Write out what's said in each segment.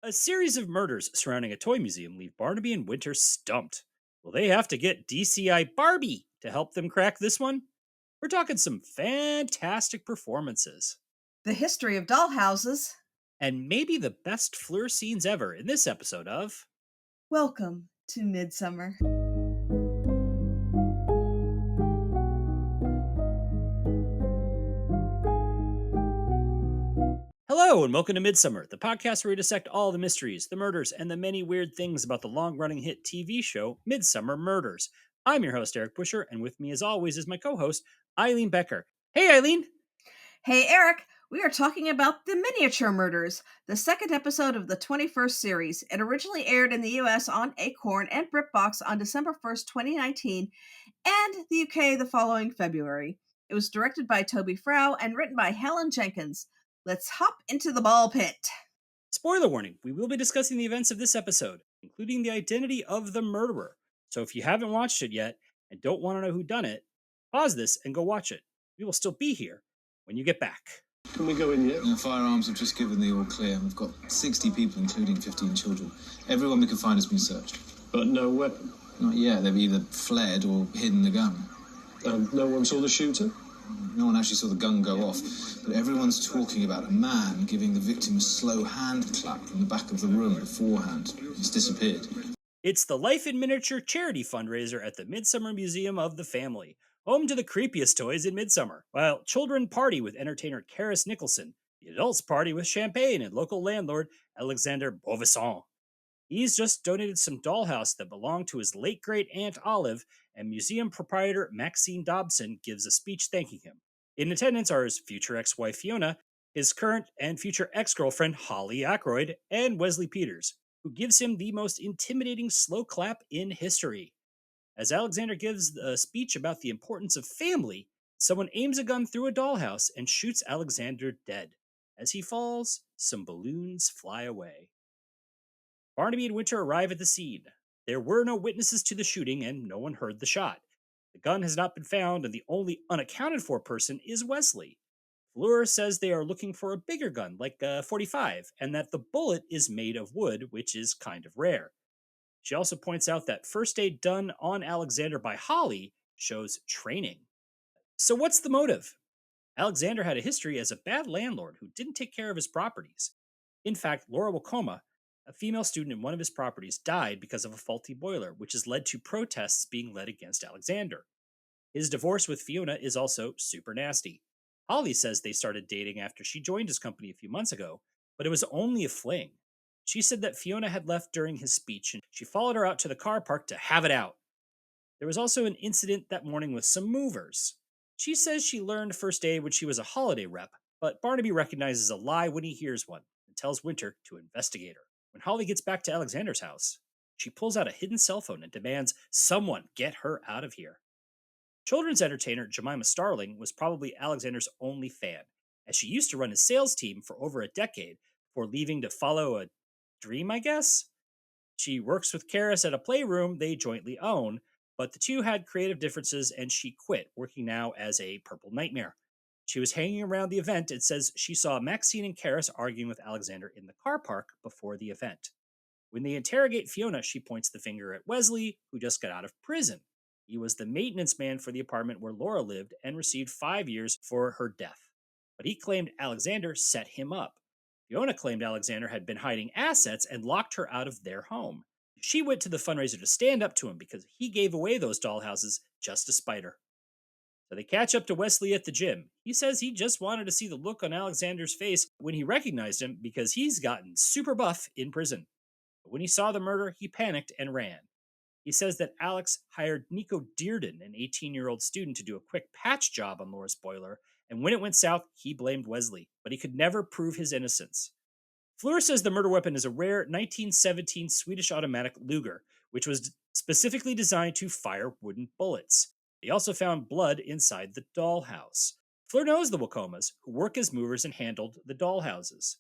A series of murders surrounding a toy museum leave Barnaby and Winter stumped. Will they have to get DCI Barbie to help them crack this one? We're talking some fantastic performances. The history of dollhouses. And maybe the best Fleur scenes ever in this episode of. Welcome to Midsummer. Hello, and welcome to Midsomer, the podcast where we dissect all the mysteries, the murders, and the many weird things about the long running hit TV show Midsummer Murders. I'm your host, Eric Busher, and with me, as always, is my co host, Eileen Becker. Hey, Eileen! Hey, Eric, we are talking about The Miniature Murders, the second episode of the 21st series. It originally aired in the US on Acorn and BritBox on December 1st, 2019, and the UK the following February. It was directed by Toby Frau and written by Helen Jenkins. Let's hop into the ball pit. Spoiler warning, we will be discussing the events of this episode, including the identity of the murderer. So if you haven't watched it yet and don't want to know who done it, pause this and go watch it. We will still be here when you get back. Can we go in yet? The firearms have just given the all clear. We've got 60 people, including 15 children. Everyone we can find has been searched. But no weapon. Not yet. They've either fled or hidden the gun. And no one saw the shooter? No one actually saw the gun go off, but everyone's talking about a man giving the victim a slow hand clap from the back of the room beforehand. He's disappeared. It's the Life in Miniature charity fundraiser at the Midsummer Museum of the Family, home to the creepiest toys in Midsummer. While children party with entertainer Karis Nicholson, the adults party with champagne and local landlord Alexander Beauvisson. He's just donated some dollhouse that belonged to his late great aunt Olive, and museum proprietor Maxine Dobson gives a speech thanking him. In attendance are his future ex wife Fiona, his current and future ex girlfriend Holly Ackroyd, and Wesley Peters, who gives him the most intimidating slow clap in history. As Alexander gives a speech about the importance of family, someone aims a gun through a dollhouse and shoots Alexander dead. As he falls, some balloons fly away. Barnaby and Winter arrive at the scene. There were no witnesses to the shooting, and no one heard the shot. The gun has not been found, and the only unaccounted for person is Wesley. Fleur says they are looking for a bigger gun, like a 45, and that the bullet is made of wood, which is kind of rare. She also points out that first aid done on Alexander by Holly shows training. So, what's the motive? Alexander had a history as a bad landlord who didn't take care of his properties. In fact, Laura Wakoma, a female student in one of his properties, died because of a faulty boiler, which has led to protests being led against Alexander. His divorce with Fiona is also super nasty. Holly says they started dating after she joined his company a few months ago, but it was only a fling. She said that Fiona had left during his speech and she followed her out to the car park to have it out. There was also an incident that morning with some movers. She says she learned first aid when she was a holiday rep, but Barnaby recognizes a lie when he hears one and tells Winter to investigate her. When Holly gets back to Alexander's house, she pulls out a hidden cell phone and demands someone get her out of here. Children's entertainer Jemima Starling was probably Alexander's only fan, as she used to run his sales team for over a decade before leaving to follow a dream, I guess? She works with Karis at a playroom they jointly own, but the two had creative differences and she quit, working now as a purple nightmare. She was hanging around the event and says she saw Maxine and Karis arguing with Alexander in the car park before the event. When they interrogate Fiona, she points the finger at Wesley, who just got out of prison. He was the maintenance man for the apartment where Laura lived and received 5 years for her death. But he claimed Alexander set him up. Fiona claimed Alexander had been hiding assets and locked her out of their home. She went to the fundraiser to stand up to him because he gave away those dollhouses just to spite her. So they catch up to Wesley at the gym. He says he just wanted to see the look on Alexander's face when he recognized him because he's gotten super buff in prison. But when he saw the murder, he panicked and ran. He says that Alex hired Nico Dearden, an 18-year-old student, to do a quick patch job on Laura's boiler, and when it went south, he blamed Wesley, but he could never prove his innocence. Fleur says the murder weapon is a rare 1917 Swedish automatic Luger, which was specifically designed to fire wooden bullets. They also found blood inside the dollhouse. Fleur knows the Wakomas, who work as movers and handled the dollhouses.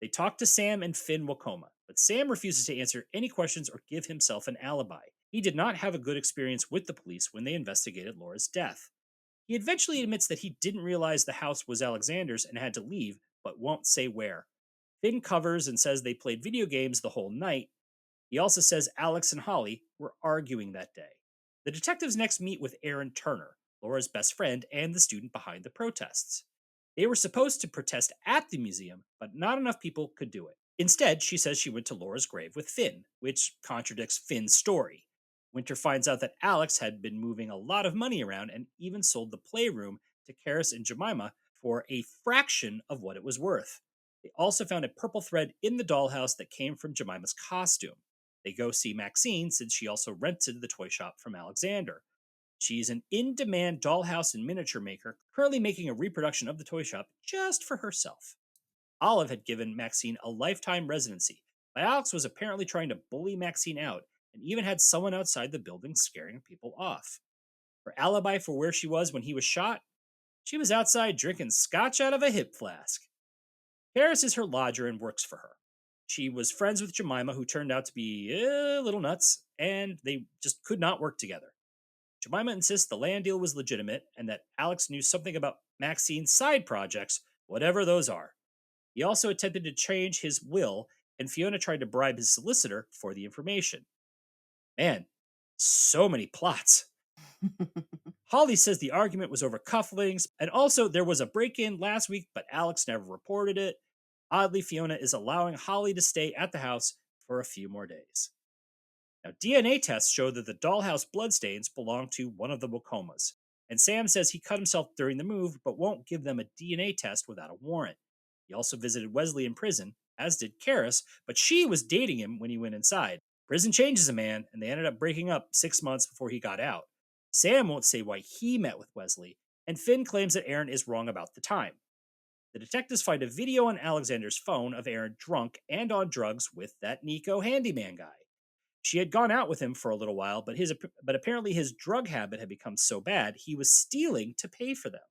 They talk to Sam and Finn Wakoma, but Sam refuses to answer any questions or give himself an alibi. He did not have a good experience with the police when they investigated Laura's death. He eventually admits that he didn't realize the house was Alexander's and had to leave, but won't say where. Finn covers and says they played video games the whole night. He also says Alex and Holly were arguing that day. The detectives next meet with Aaron Turner, Laura's best friend and the student behind the protests. They were supposed to protest at the museum, but not enough people could do it. Instead, she says she went to Laura's grave with Finn, which contradicts Finn's story. Winter finds out that Alex had been moving a lot of money around and even sold the playroom to Karis and Jemima for a fraction of what it was worth. They also found a purple thread in the dollhouse that came from Jemima's costume. They go see Maxine since she also rented the toy shop from Alexander. She's an in demand dollhouse and miniature maker, currently making a reproduction of the toy shop just for herself. Olive had given Maxine a lifetime residency, but Alex was apparently trying to bully Maxine out and even had someone outside the building scaring people off. Her alibi for where she was when he was shot? She was outside drinking scotch out of a hip flask. Karis is her lodger and works for her. She was friends with Jemima, who turned out to be a little nuts, and they just could not work together. Jemima insists the land deal was legitimate and that Alex knew something about Maxine's side projects, whatever those are. He also attempted to change his will, and Fiona tried to bribe his solicitor for the information. Man, so many plots. Holly says the argument was over cufflinks, and also there was a break in last week, but Alex never reported it. Oddly, Fiona is allowing Holly to stay at the house for a few more days. Now, DNA tests show that the dollhouse bloodstains belong to one of the Wokomas, and Sam says he cut himself during the move but won't give them a DNA test without a warrant. He also visited Wesley in prison, as did Karis, but she was dating him when he went inside. Prison changes a man, and they ended up breaking up 6 months before he got out. Sam won't say why he met with Wesley, and Finn claims that Aaron is wrong about the time. The detectives find a video on Alexander's phone of Aaron drunk and on drugs with that Nico handyman guy. She had gone out with him for a little while, but apparently his drug habit had become so bad he was stealing to pay for them.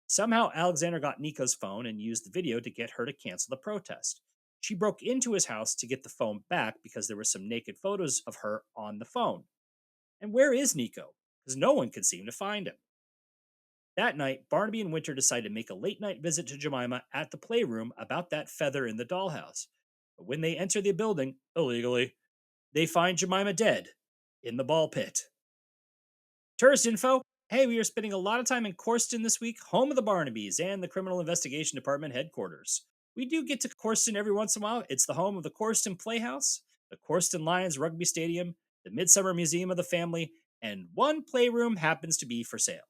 Somehow Alexander got Nico's phone and used the video to get her to cancel the protest. She broke into his house to get the phone back because there were some naked photos of her on the phone. And where is Nico? Because no one could seem to find him. That night, Barnaby and Winter decide to make a late night visit to Jemima at the playroom about that feather in the dollhouse. But when they enter the building, illegally, they find Jemima dead in the ball pit. Tourist info. Hey, we are spending a lot of time in Corkston this week, home of the Barnabys and the Criminal Investigation Department headquarters. We do get to Corkston every once in a while. It's the home of the Corkston Playhouse, the Corkston Lions Rugby Stadium, the Midsomer Museum of the Family, and one playroom happens to be for sale.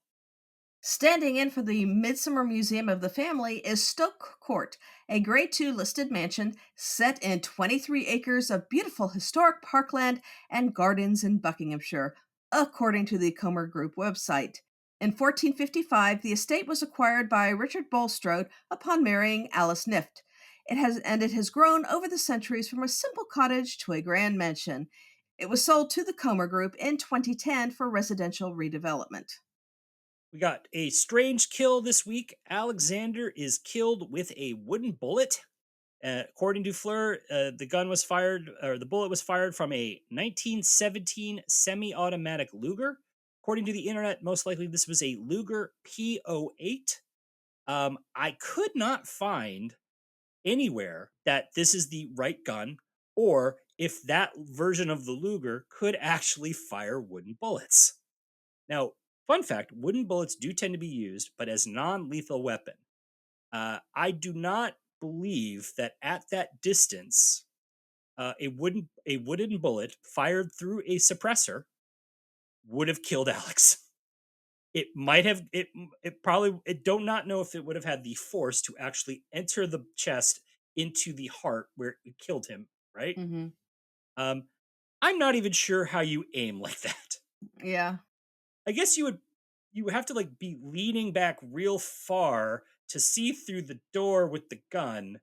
Standing in for the Midsomer Museum of the Family is Stoke Court, a Grade 2 listed mansion set in 23 acres of beautiful historic parkland and gardens in Buckinghamshire, according to the Comer Group website. In 1455, the estate was acquired by Richard Bulstrode upon marrying Alice Nift. It has grown over the centuries from a simple cottage to a grand mansion. It was sold to the Comer Group in 2010 for residential redevelopment. We got a strange kill this week. Alexander is killed with a wooden bullet. According to Fleur, the bullet was fired from a 1917 semi-automatic Luger. According to the internet, most likely this was a Luger P08. I could not find anywhere that this is the right gun, or if that version of the Luger could actually fire wooden bullets. Now, fun fact, wooden bullets do tend to be used, but as non-lethal weapon. I do not believe that at that distance, a wooden bullet fired through a suppressor would have killed Alex. It might have it probably it don't not know if it would have had the force to actually enter the chest into the heart where it killed him, right? Mm-hmm. Um, I'm not even sure how you aim like that. Yeah. I guess you would have to like be leaning back real far to see through the door with the gun,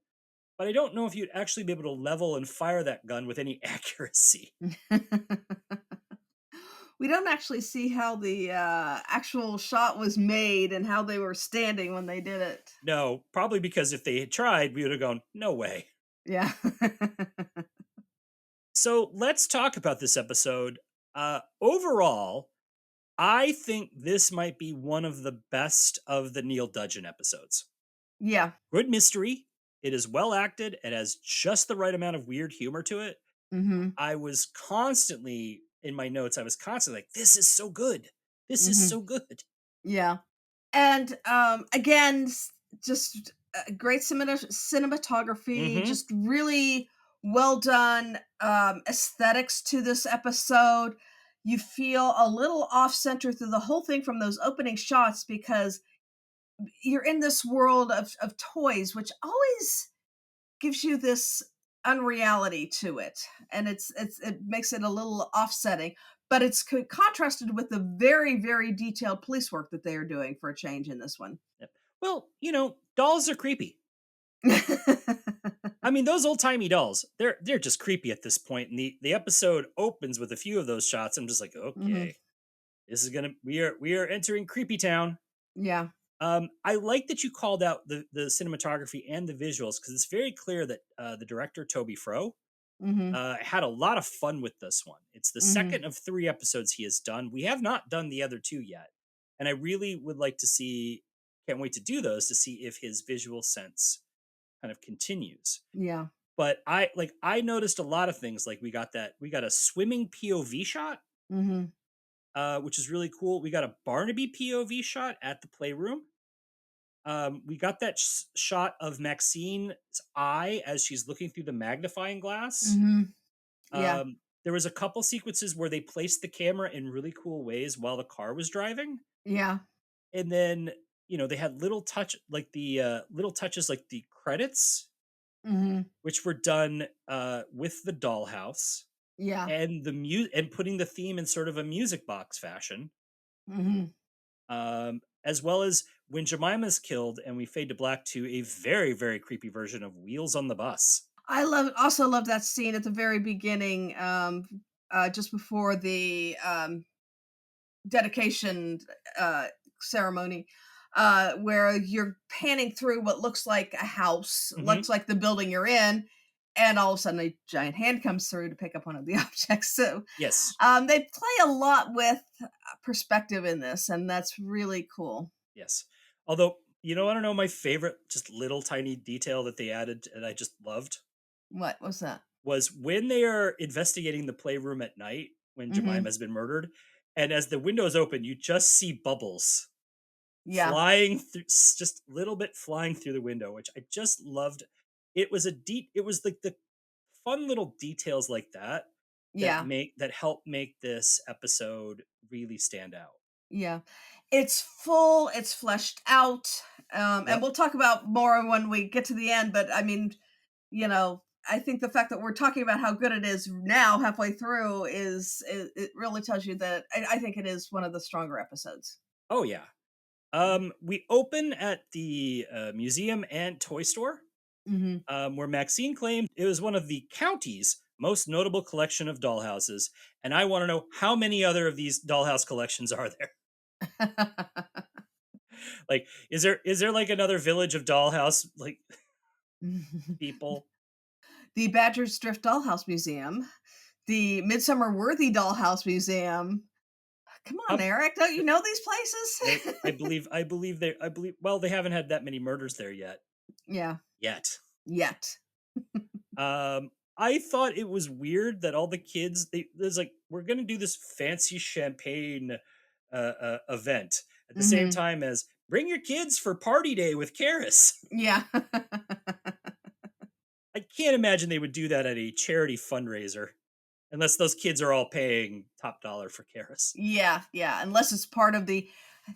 but I don't know if you'd actually be able to level and fire that gun with any accuracy. We don't actually see how the actual shot was made and how they were standing when they did it. No, probably because if they had tried, we would have gone, no way. Yeah. So let's talk about this episode. Overall, I think this might be one of the best of the Neil Dudgeon episodes. Yeah. Good mystery. It is well acted. It has just the right amount of weird humor to it. Mhm. I was constantly in my notes. I was constantly like, "This is so good. This is Mhm. so good." Yeah. And again, just great cinematography, Mm-hmm. just really well done aesthetics to this episode. You feel a little off center through the whole thing from those opening shots because you're in this world of toys, which always gives you this unreality to it, and it makes it a little offsetting, but it's contrasted with the very detailed police work that they are doing for a change in this one. Yep. Well, dolls are creepy. I mean, those old timey dolls, they're just creepy at this point. And the episode opens with a few of those shots. I'm just like, Hmm. okay, this is gonna we are entering creepy town. Yeah. I like that you called out the cinematography and the visuals because it's very clear that the director Toby Fro Hmm. had a lot of fun with this one. It's the Hmm. second of 3 episodes he has done. We have not done the other two yet, and I really would like to see. Can't wait to do those to see if his visual sense kind of continues. Yeah. But I noticed a lot of things. Like we got a swimming POV shot, Hmm. which is really cool. We got a Barnaby POV shot at the playroom. We got that shot of Maxine's eye as she's looking through the magnifying glass. Hmm. Yeah. Um, there was a couple sequences where they placed the camera in really cool ways while the car was driving, Yeah. and then they had little touches like the credits, Hmm. which were done with the dollhouse Yeah. and and putting the theme in sort of a music box fashion, Hmm. as well as when Jemima's killed and we fade to black to a very very creepy version of Wheels on the Bus. Also love that scene at the very beginning, just before the dedication ceremony, where you're panning through what looks like a house, Hmm. looks like the building you're in, and all of a sudden a giant hand comes through to pick up one of the objects. So Yes, they play a lot with perspective in this, and that's really cool. yes. Although I don't know, my favorite just little tiny detail that they added and I just loved What was that? was when they are investigating the playroom at night when Hmm. Jemima has been murdered, and as the windows open, you just see bubbles Yeah, flying through, just a little bit flying through the window, which I just loved. It was like the fun little details like that yeah, that help make this episode really stand out. yeah. It's full. It's fleshed out, and Yep. we'll talk about more when we get to the end. But I mean, you know, I think the fact that we're talking about how good it is now, halfway through, it really tells you that I think it is one of the stronger episodes. Oh yeah. We open at the museum and toy store, Hmm. where Maxine claimed it was one of the county's most notable collection of dollhouses, and I want to know how many other of these dollhouse collections are there. Like, is there like another village of dollhouse like people? The Badger's Drift Dollhouse Museum, the Midsummer Worthy Dollhouse Museum. Come on, Um, Eric, don't you th- know these they, places? I believe. Well, they haven't had that many murders there yet. Yeah, Yet. yet. I thought it was weird that all the kids there's like we're gonna do this fancy champagne event at the same Hmm. time as bring your kids for party day with Karis. Yeah. I can't imagine they would do that at a charity fundraiser unless those kids are all paying top dollar for Karis. Yeah, yeah. Unless it's part of the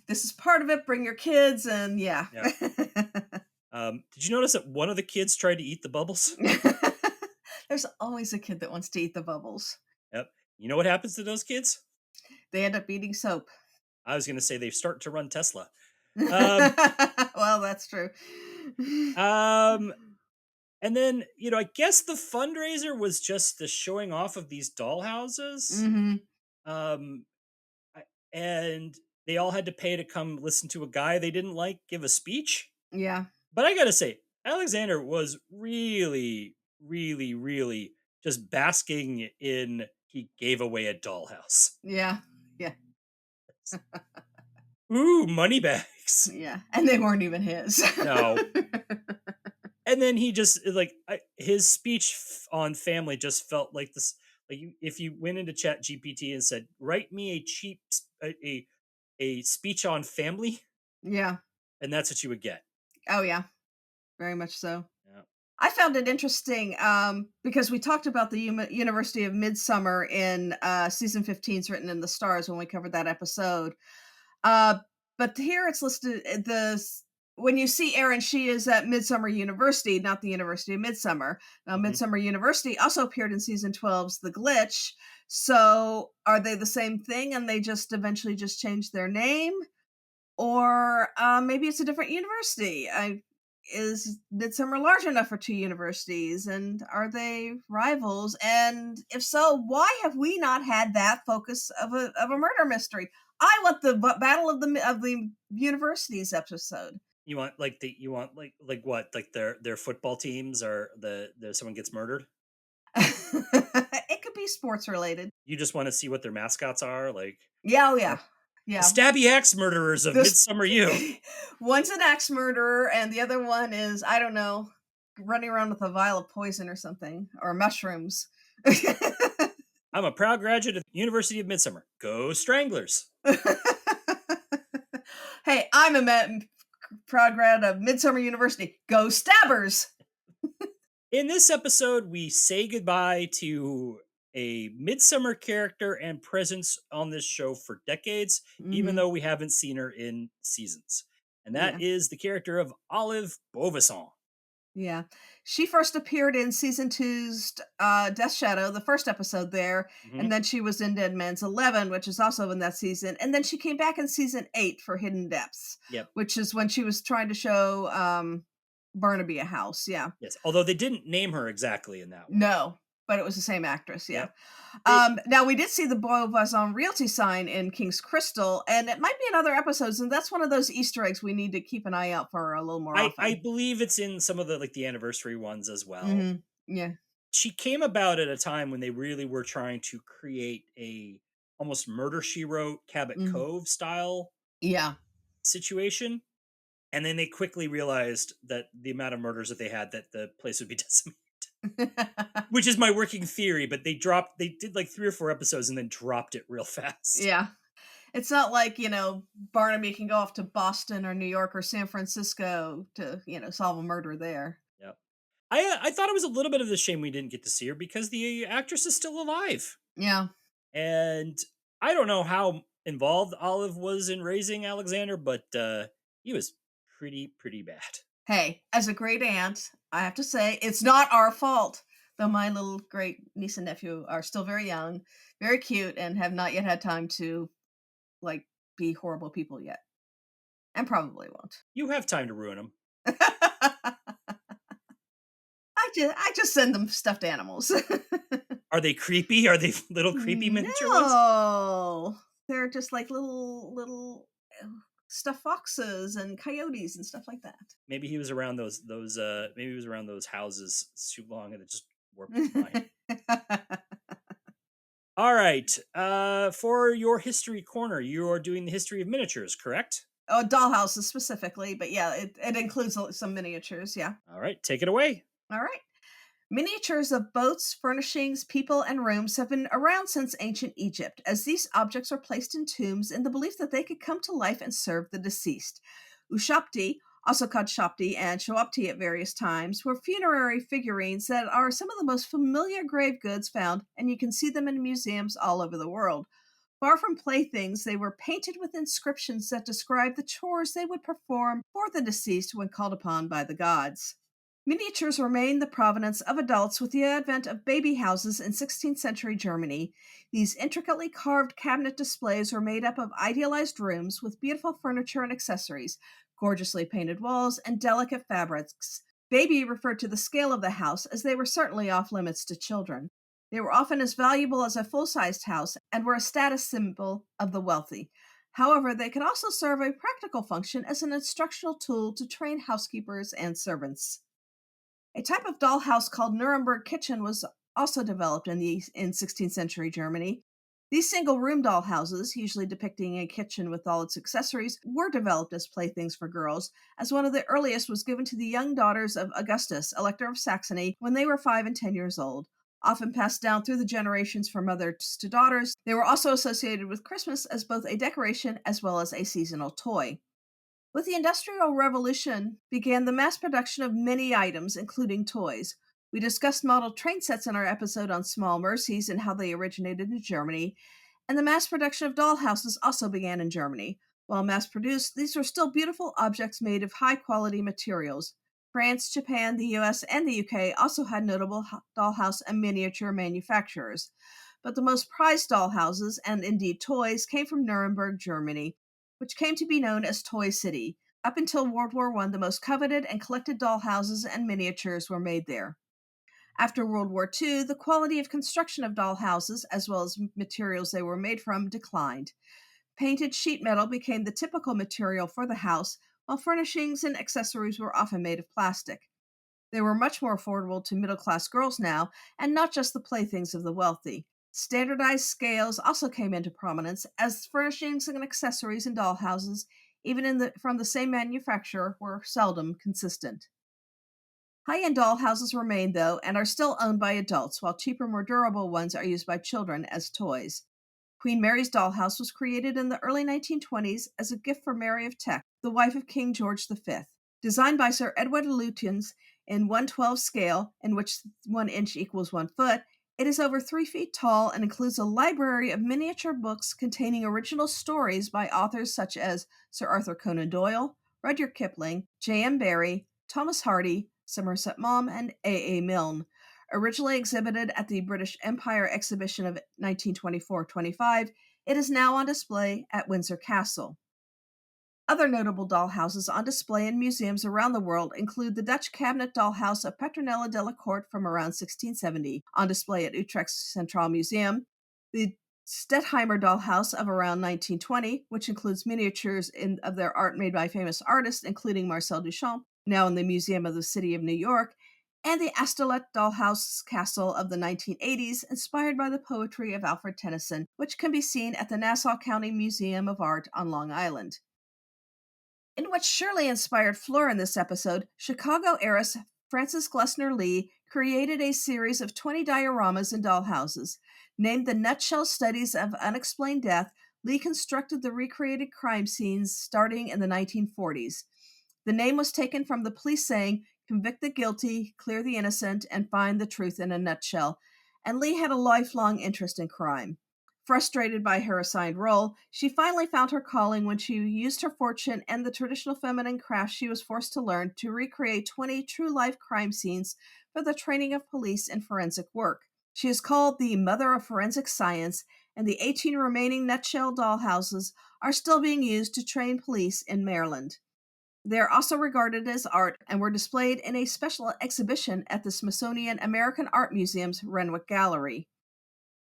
this is part of it, bring your kids and yeah. Yeah. Did you notice that one of the kids tried to eat the bubbles? There's always a kid that wants to eat the bubbles. Yep. You know what happens to those kids? They end up eating soap. I was gonna say they start to run Tesla. Um, Well, that's true. um, And then, I guess the fundraiser was just the showing off of these dollhouses. Hmm. Um, I- and they all had to pay to come listen to a guy they didn't like give a speech. Yeah, But I gotta say, Alexander was really, really, really just basking in he gave away a dollhouse. yeah, yeah, Ooh, money bags. yeah. And they weren't even his. No. And then he just his speech on family just felt like this. Like if you went into Chat GPT and said, "Write me a a speech on family," Yeah. and that's what you would get. Oh, yeah. Very much so. Yeah. I found it interesting because we talked about the University of Midsummer in season 15's Written in the Stars when we covered that episode. Uh, but here it's listed when you see Erin, she is at Midsummer University, not the University of Midsummer. Now, Mhm. Midsummer University also appeared in season 12's The Glitch. So are they the same thing and they just eventually just changed their name? Or maybe it's a different university. Is Midsummer large enough for two universities? And are they rivals? And if so, why have we not had that focus of a murder mystery? I want the battle of the universities episode. You want like what? Like their football teams or the someone gets murdered? It could be sports related. You just want to see what their mascots are, like Yeah, oh uh, yeah, the yeah. Stabby Axe Murderers of This Midsummer U. one's an axe murderer, and the other one is I don't know, running around with a vial of poison or something or mushrooms. I'm a proud graduate of the University of Midsummer. Go Stranglers! Hey, I'm a proud grad of Midsummer University. Go Stabbers! In this episode, we say goodbye to a Midsummer character and presence on this show for decades, even Hmm. though we haven't seen her in seasons. And Yeah, that is the character of Olive Beauvaisin. yeah. She first appeared in season two's Death Shadow, the first episode there, Mhm. and then she was in Dead Man's 11, which is also in that season, and then she came back in season 8 for Hidden Depths, Yep. which is when she was trying to show Barnaby a house. Yeah. Yes. Although they didn't name her exactly in that one. No, but it was the same actress, yeah. Yep. It, Now we did see the Beauvoisin realty sign in King's Crystal, and it might be in other episodes, and that's one of those Easter eggs we need to keep an eye out for a little more I often. believe it's in some of the anniversary ones as well. Hmm. Yeah. She came about at a time when they really were trying to create a almost Murder She Wrote Cabot Hmm. Cove style Yeah. situation, and then they quickly realized that the amount of murders that they had, that the place would be decimated. Which is my working theory, but they did like 3 or 4 episodes and then dropped it real fast. Yeah. It's not like, Barnaby can go off to Boston or New York or San Francisco to, solve a murder there. Yep. I thought it was a little bit of a shame we didn't get to see her because the actress is still alive. Yeah. And I don't know how involved Olive was in raising Alexander, but he was pretty bad. Hey, as a great aunt, I have to say it's not our fault. Though my little great niece and nephew are still very young, very cute, and have not yet had time to like be horrible people yet, and probably won't. You have time to ruin him. I just send them stuffed animals. Are they creepy? Are they little creepy miniature ones? No, they're just like little stuffed foxes and coyotes and stuff like that. Maybe he was around those maybe he was around those houses too long and it just warped his mind. All right. For your history corner, you are doing the history of miniatures, correct? Oh, dollhouses specifically, but yeah, it includes some miniatures. Yeah. All right, take it away. All right. Miniatures of boats, furnishings, people, and rooms have been around since ancient Egypt, as these objects were placed in tombs in the belief that they could come to life and serve the deceased. Ushapti, also called Shapti and Shoapti at various times, were funerary figurines that are some of the most familiar grave goods found, and you can see them in museums all over the world. Far from playthings, they were painted with inscriptions that describe the chores they would perform for the deceased when called upon by the gods. Miniatures remained the provenance of adults with the advent of baby houses in 16th century Germany. These intricately carved cabinet displays were made up of idealized rooms with beautiful furniture and accessories, gorgeously painted walls, and delicate fabrics. Baby referred to the scale of the house, as they were certainly off limits to children. They were often as valuable as a full sized house and were a status symbol of the wealthy. However, they could also serve a practical function as an instructional tool to train housekeepers and servants. A type of dollhouse called Nuremberg kitchen was also developed in 16th century Germany. These single-room dollhouses, usually depicting a kitchen with all its accessories, were developed as playthings for girls, as one of the earliest was given to the young daughters of Augustus, Elector of Saxony, when they were 5 and 10 years old. Often passed down through the generations from mothers to daughters, they were also associated with Christmas as both a decoration as well as a seasonal toy. With the Industrial Revolution began the mass production of many items, including toys. We discussed model train sets in our episode on Small Mercies and how they originated in Germany, and the mass production of dollhouses also began in Germany. While mass produced, these were still beautiful objects made of high quality materials. France, Japan, the US, and the UK also had notable dollhouse and miniature manufacturers. But the most prized dollhouses, and indeed toys, came from Nuremberg, Germany, which came to be known as Toy City. Up until World War I, the most coveted and collected dollhouses and miniatures were made there. After World War II, the quality of construction of dollhouses, as well as materials they were made from, declined. Painted sheet metal became the typical material for the house, while furnishings and accessories were often made of plastic. They were much more affordable to middle-class girls now, and not just the playthings of the wealthy. Standardized scales also came into prominence, as furnishings and accessories in dollhouses, even from the same manufacturer, were seldom consistent. High-end dollhouses remain, though, and are still owned by adults, while cheaper, more durable ones are used by children as toys. Queen Mary's dollhouse was created in the early 1920s as a gift for Mary of Teck, the wife of King George V. Designed by Sir Edward Lutyens in 1/12 scale, in which 1 inch equals 1 foot, it is over 3 feet tall and includes a library of miniature books containing original stories by authors such as Sir Arthur Conan Doyle, Rudyard Kipling, J.M. Barrie, Thomas Hardy, Somerset Maugham, and A.A. Milne. Originally exhibited at the British Empire Exhibition of 1924-25, it is now on display at Windsor Castle. Other notable dollhouses on display in museums around the world include the Dutch cabinet dollhouse of Petronella Delacourt from around 1670, on display at Utrecht's Centraal Museum, the Stetheimer dollhouse of around 1920, which includes miniatures of their art made by famous artists, including Marcel Duchamp, now in the Museum of the City of New York, and the Astolat dollhouse castle of the 1980s, inspired by the poetry of Alfred Tennyson, which can be seen at the Nassau County Museum of Art on Long Island. In what surely inspired Fleur in this episode, Chicago heiress Frances Glessner Lee created a series of 20 dioramas in dollhouses. Named the Nutshell Studies of Unexplained Death, Lee constructed the recreated crime scenes starting in the 1940s. The name was taken from the police saying, "Convict the guilty, clear the innocent, and find the truth in a nutshell," and Lee had a lifelong interest in crime. Frustrated by her assigned role, she finally found her calling when she used her fortune and the traditional feminine craft she was forced to learn to recreate 20 true-life crime scenes for the training of police in forensic work. She is called the Mother of Forensic Science, and the 18 remaining nutshell dollhouses are still being used to train police in Maryland. They are also regarded as art and were displayed in a special exhibition at the Smithsonian American Art Museum's Renwick Gallery.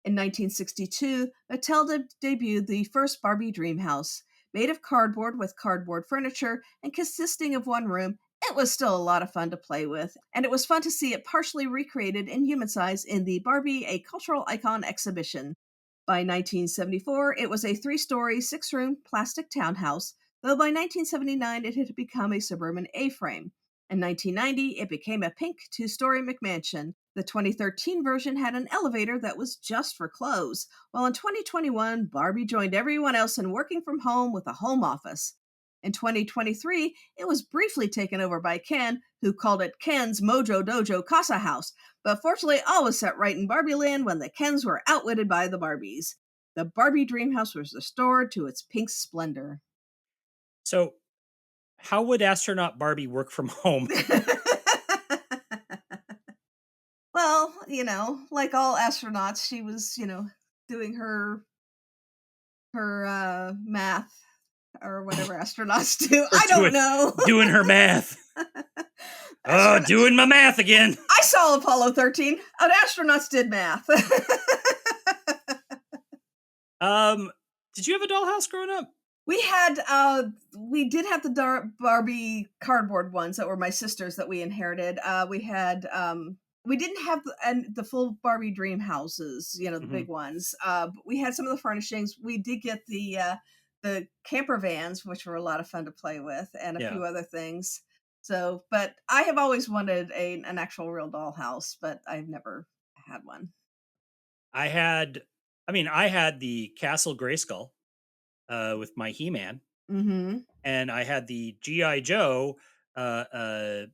In 1962, Mattel debuted the first Barbie Dream House. Made of cardboard with cardboard furniture and consisting of one room, it was still a lot of fun to play with, and it was fun to see it partially recreated in human size in the Barbie, a Cultural Icon exhibition. By 1974, it was a 3-story, 6-room plastic townhouse, though by 1979 it had become a suburban A-frame. In 1990, it became a pink 2-story McMansion. The 2013 version had an elevator that was just for clothes, while in 2021, Barbie joined everyone else in working from home with a home office. In 2023, it was briefly taken over by Ken, who called it Ken's Mojo Dojo Casa House, but fortunately all was set right in Barbie Land when the Kens were outwitted by the Barbies. The Barbie Dream House was restored to its pink splendor. So, how would astronaut Barbie work from home? Well, like all astronauts, she was, doing her math or whatever astronauts do. I don't know. Doing her math. Doing my math again. I saw Apollo 13. Astronauts did math. Did you have a dollhouse growing up? We did have the Barbie cardboard ones that were my sister's that we inherited. We had We didn't have the full Barbie dream houses, the Hmm. big ones. But we had some of the furnishings. We did get the camper vans, which were a lot of fun to play with, and a Yeah. few other things. So, but I have always wanted an actual real dollhouse, but I've never had one. I had, I had the Castle Grayskull with my He-Man, Mm-hmm. and I had the GI Joe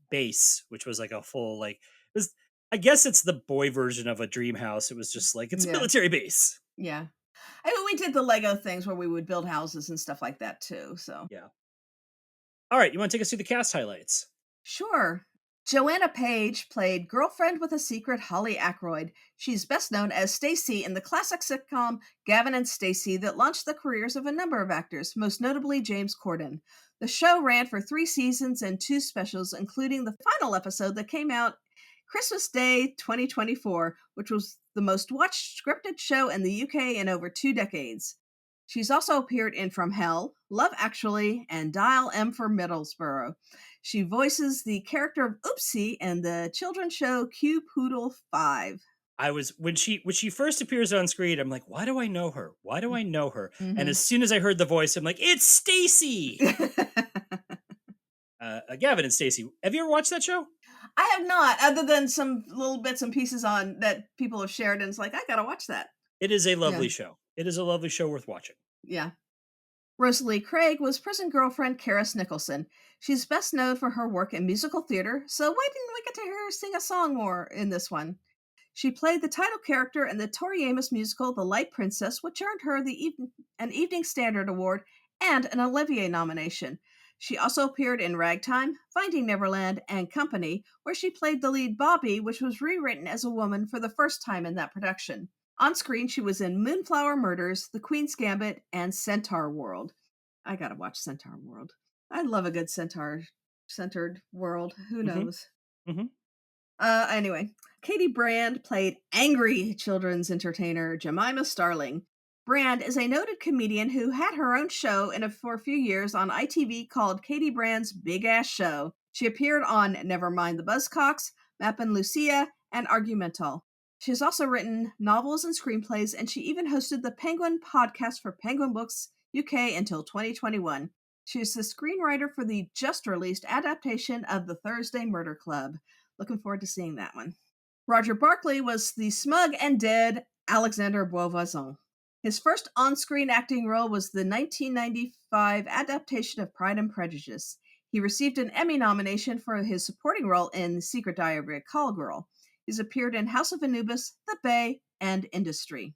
base, which was like a full like it was. I guess it's the boy version of a dream house. It was just like it's a Yeah, military base. yeah. I mean, we did the Lego things where we would build houses and stuff like that too. So Yeah. All right, you want to take us through the cast highlights? sure. Joanna Page played girlfriend with a secret Holly Ackroyd. She's best known as Stacy in the classic sitcom Gavin and Stacey that launched the careers of a number of actors, most notably James Corden. The show ran for 3 seasons and 2 specials, including the final episode that came out Christmas Day 2024, which was the most watched scripted show in the UK in over 2 decades. She's also appeared in From Hell, Love Actually, and Dial M for Middlesbrough. She voices the character of Oopsie in the children's show Q Poodle 5. I was when she first appears on screen, I'm like, why do I know her? Why do I know her? And Mhm. as soon as I heard the voice, I'm like, it's Stacy. Gavin and Stacy. Have you ever watched that show? I have not, other than some little bits and pieces on that people have shared, and it's like, I gotta watch that. It is a Yeah, lovely show. It is a lovely show worth watching. yeah. Rosalie Craig was prison girlfriend Karis Nicholson. She's best known for her work in musical theater, so why didn't we get to hear her sing a song more in this one? She played the title character in the Tori Amos musical The Light Princess, which earned her an Evening Standard Award and an Olivier nomination. She also appeared in Ragtime, Finding Neverland, and Company, where she played the lead Bobby, which was rewritten as a woman for the first time in that production. On screen, she was in Moonflower Murders, The Queen's Gambit, and Centaur World. I gotta watch Centaur World. I love a good centaur centered world. Who Hmm. knows? Hmm. Anyway, Katie Brand played angry children's entertainer Jemima Starling. Brand is a noted comedian who had her own show for a few years on ITV called Katie Brand's Big Ass Show. She appeared on Never Mind the Buzzcocks, Mappin' Lucia, and Argumental. She has also written novels and screenplays, and she even hosted the Penguin podcast for Penguin Books UK until 2021. She is the screenwriter for the just released adaptation of The Thursday Murder Club. Looking forward to seeing that one. Roger Barkley was the smug and dead Alexander Beauvoisin. His first on screen acting role was the 1995 adaptation of Pride and Prejudice. He received an Emmy nomination for his supporting role in Secret Diary of a Call Girl. He's appeared in House of Anubis, The Bay, and Industry.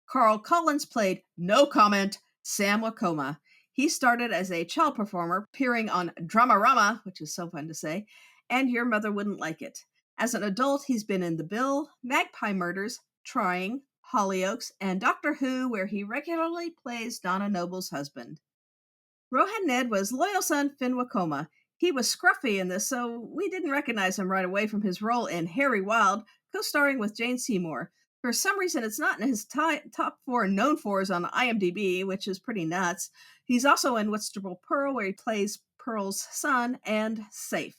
Carl Collins played No Comment Sam Wakoma. He started as a child performer, appearing on Dramarama, which is so fun to say, and Your Mother Wouldn't Like It. As an adult, he's been in The Bill, Magpie Murders, Trying, Hollyoaks, and Doctor Who, where he regularly plays Donna Noble's husband. Rohan Ned was loyal son Finn Wakoma. He was scruffy in this, so we didn't recognize him right away from his role in Harry Wild, co-starring with Jane Seymour. For some reason, it's not in his top 4 known fors on IMDb, which is pretty nuts. He's also in What's Trouble Pearl, where he plays Pearl's son, and Safe.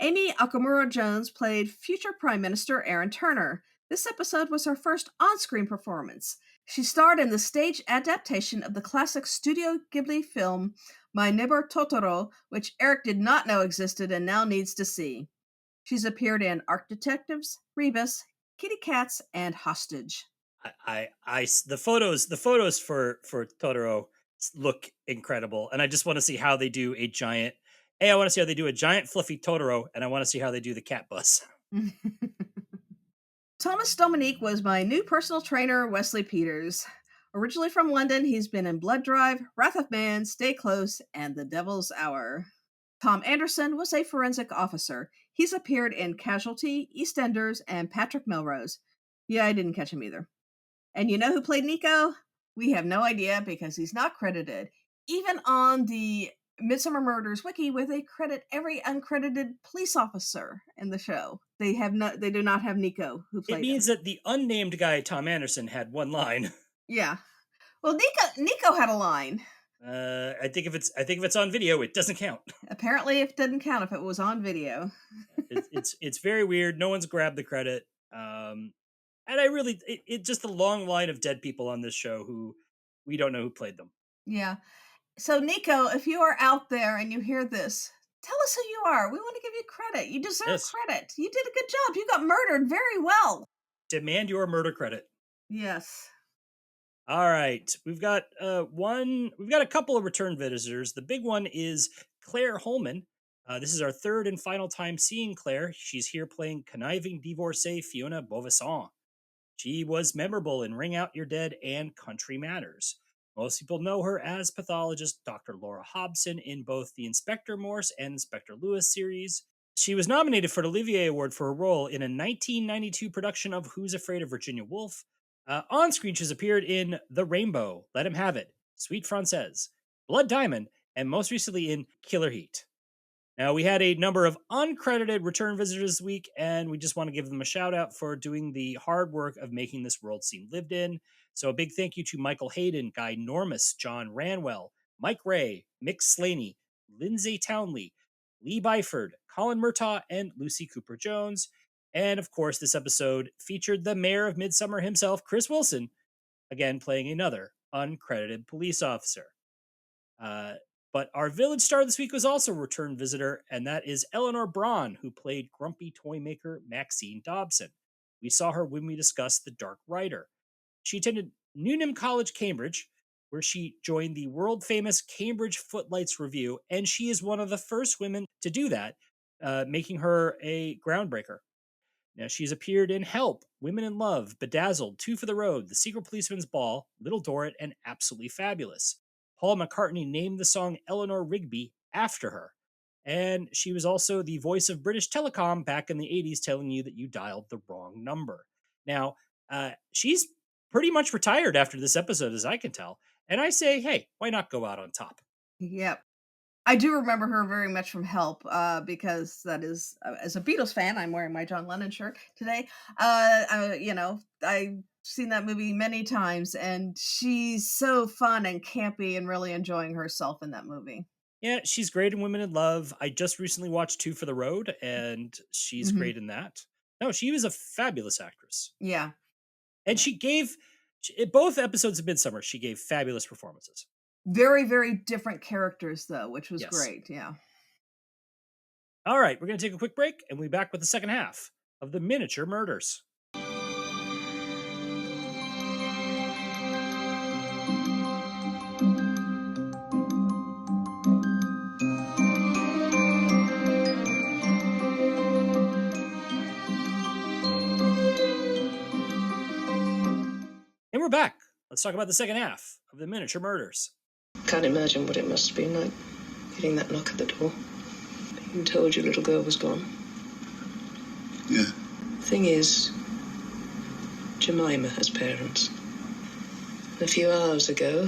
Amy Okamura Jones played future Prime Minister Aaron Turner. This episode was her first on screen performance. She starred in the stage adaptation of the classic Studio Ghibli film My Neighbor Totoro, which Eric did not know existed and now needs to see. She's appeared in Arc Detectives, Rebus, Kitty Cats, and Hostage. The photos for Totoro look incredible, and I just want to see how they do a giant. I want to see how they do a giant fluffy Totoro, and I want to see how they do the cat bus. Thomas Dominique was my new personal trainer, Wesley Peters. Originally from London, he's been in Blood Drive, Wrath of Man, Stay Close, and The Devil's Hour. Tom Anderson was a forensic officer. He's appeared in Casualty, EastEnders, and Patrick Melrose. Yeah, I didn't catch him either. And you know who played Nico? We have no idea because he's not credited. Even on the Midsomer Murders wiki, where they credit every uncredited police officer in the show, they do not have Nico who It played him. means that the unnamed guy Tom Anderson had one line. Yeah. Well, Nico had a line. I think if it's on video, it doesn't count. Apparently, it didn't count if it was on video. It's very weird. No one's grabbed the credit. And I really it just a long line of dead people on this show who we don't know who played them. Yeah. So, Nico, if you are out there and you hear this, tell us who you are. We want to give you credit. You deserve Yes, credit. You did a good job. You got murdered very well. demand your murder credit. Yes. All right, we've got a couple of return visitors. The big one is Claire Holman. This is our third and final time seeing Claire. She's here playing conniving divorcee Fiona Beauvisson. She was memorable in Ring Out Your Dead and Country Matters. Most people know her as pathologist Dr. Laura Hobson in both the Inspector Morse and Inspector Lewis series. She was nominated for an Olivier Award for her role in a 1992 production of Who's Afraid of Virginia Woolf. On screen, she's appeared in The Rainbow, Let Him Have It, Sweet Francaise, Blood Diamond, and most recently in Killer Heat. Now, we had a number of uncredited return visitors this week, and we just want to give them a shout out for doing the hard work of making this world seem lived in. So, a big thank you to Michael Hayden, Guy Normus, John Ranwell, Mike Ray, Mick Slaney, Lindsay Townley, Lee Byford, Colin Murtaugh, and Lucy Cooper Jones. And of course, this episode featured the mayor of Midsomer himself, Chris Wilson, again playing another uncredited police officer. Uh, but our village star this week was also a return visitor, and that is Eleanor Braun, who played grumpy toy maker Maxine Dobson. We saw her when we discussed The Dark Rider. She attended Newnham College, Cambridge, where she joined the world famous Cambridge Footlights Review, and she is one of the first women to do that, making her a groundbreaker. Now, she's appeared in Help, Women in Love, Bedazzled, Two for the Road, The Secret Policeman's Ball, Little Dorrit, and Absolutely Fabulous. Paul McCartney named the song Eleanor Rigby after her. And she was also the voice of British Telecom back in the 80s, telling you that you dialed the wrong number. Now, she's pretty much retired after this episode, as I can tell. And I say, hey, why not go out on top? Yep. I do remember her very much from Help, because that is, as a Beatles fan, I'm wearing my John Lennon shirt today. I've seen that movie many times, and she's so fun and campy and really enjoying herself in that movie. Yeah, she's great in Women in Love. I just recently watched Two for the Road, and she's Hmm. great in that. No, she was a fabulous actress. Yeah. And in both episodes of Midsummer, she gave fabulous performances. Very, very different characters, though, which was Yes. great. Yeah. All right, we're going to take a quick break, and we'll be back with the second half of The Miniature Murders. And we're back. Let's talk about the second half of The Miniature Murders. Can't imagine what it must have been like, getting that knock at the door. You told your little girl was gone. Yeah. Thing is, Jemima has parents. A few hours ago,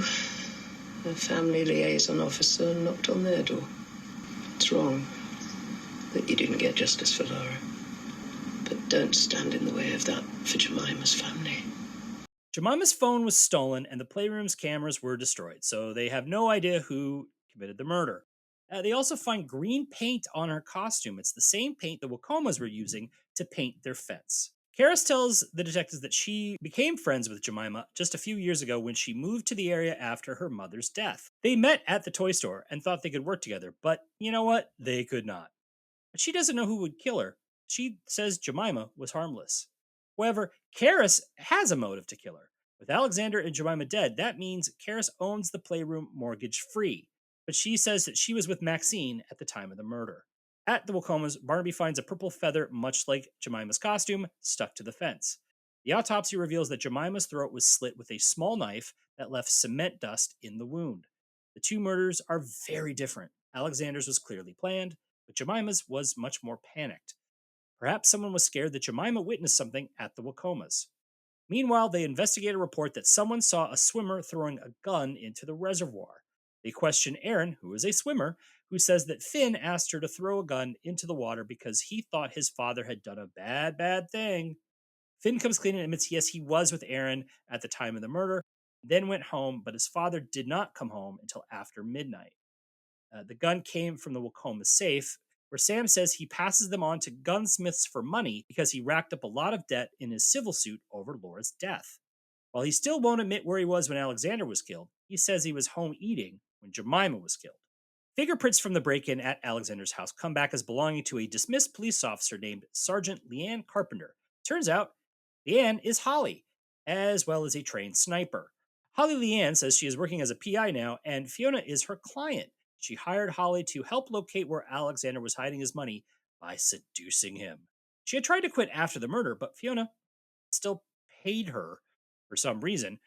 a family liaison officer knocked on their door. It's wrong that you didn't get justice for Laura. But don't stand in the way of that for Jemima's family. Jemima's phone was stolen and the playroom's cameras were destroyed, so they have no idea who committed the murder. They also find green paint on her costume. It's the same paint the Wacomas were using to paint their fence. Karis tells the detectives that she became friends with Jemima just a few years ago when she moved to the area after her mother's death. They met at the toy store and thought they could work together, but you know what? They could not. But she doesn't know who would kill her. She says Jemima was harmless. However, Karis has a motive to kill her. With Alexander and Jemima dead, that means Karis owns the playroom mortgage free. But she says that she was with Maxine at the time of the murder. At the Wacomas, Barnaby finds a purple feather, much like Jemima's costume, stuck to the fence. The autopsy reveals that Jemima's throat was slit with a small knife that left cement dust in the wound. The two murders are very different. Alexander's was clearly planned, but Jemima's was much more panicked. Perhaps someone was scared that Jemima witnessed something at the Wacomas. Meanwhile, they investigate a report that someone saw a swimmer throwing a gun into the reservoir. They question Aaron, who is a swimmer, who says that Finn asked her to throw a gun into the water because he thought his father had done a bad thing. Finn comes clean and admits yes, he was with Aaron at the time of the murder. then went home, but his father did not come home until after midnight. The gun came from the Wacoma safe, where Sam says he passes them on to gunsmiths for money because he racked up a lot of debt in his civil suit over Laura's death. While he still won't admit where he was when Alexander was killed, he says he was home eating when Jemima was killed. Fingerprints from the break in at Alexander's house come back as belonging to a dismissed police officer named Sergeant Leanne Carpenter. Turns out, Leanne is Holly, as well as a trained sniper. Holly Leanne says she is working as a PI now, and Fiona is her client. She hired Holly to help locate where Alexander was hiding his money by seducing him. She had tried to quit after the murder, but Fiona still paid her for some reason.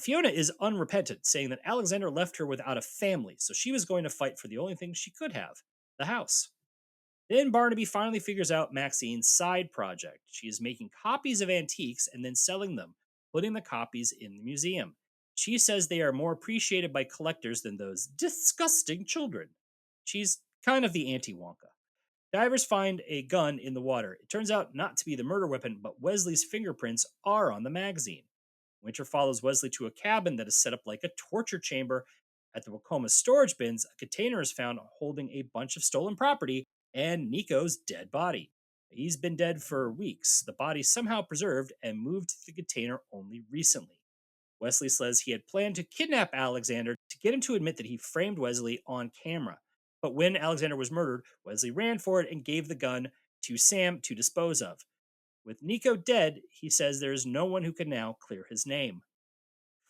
Fiona is unrepentant, saying that Alexander left her without a family, so she was going to fight for the only thing she could have, the house. Then Barnaby finally figures out Maxine's side project. She is making copies of antiques and then selling them, putting the copies in the museum. She says they are more appreciated by collectors than those disgusting children. She's kind of the anti Wonka. Divers find a gun in the water. It turns out not to be the murder weapon, but Wesley's fingerprints are on the magazine. Winter follows Wesley to a cabin that is set up like a torture chamber. At the Wacoma storage bins, a container is found holding a bunch of stolen property and Nico's dead body. He's been dead for weeks. The body somehow preserved and moved to the container only recently. Wesley says he had planned to kidnap Alexander to get him to admit that he framed Wesley on camera. But when Alexander was murdered, Wesley ran for it and gave the gun to Sam to dispose of. With Nico dead, he says there is no one who can now clear his name.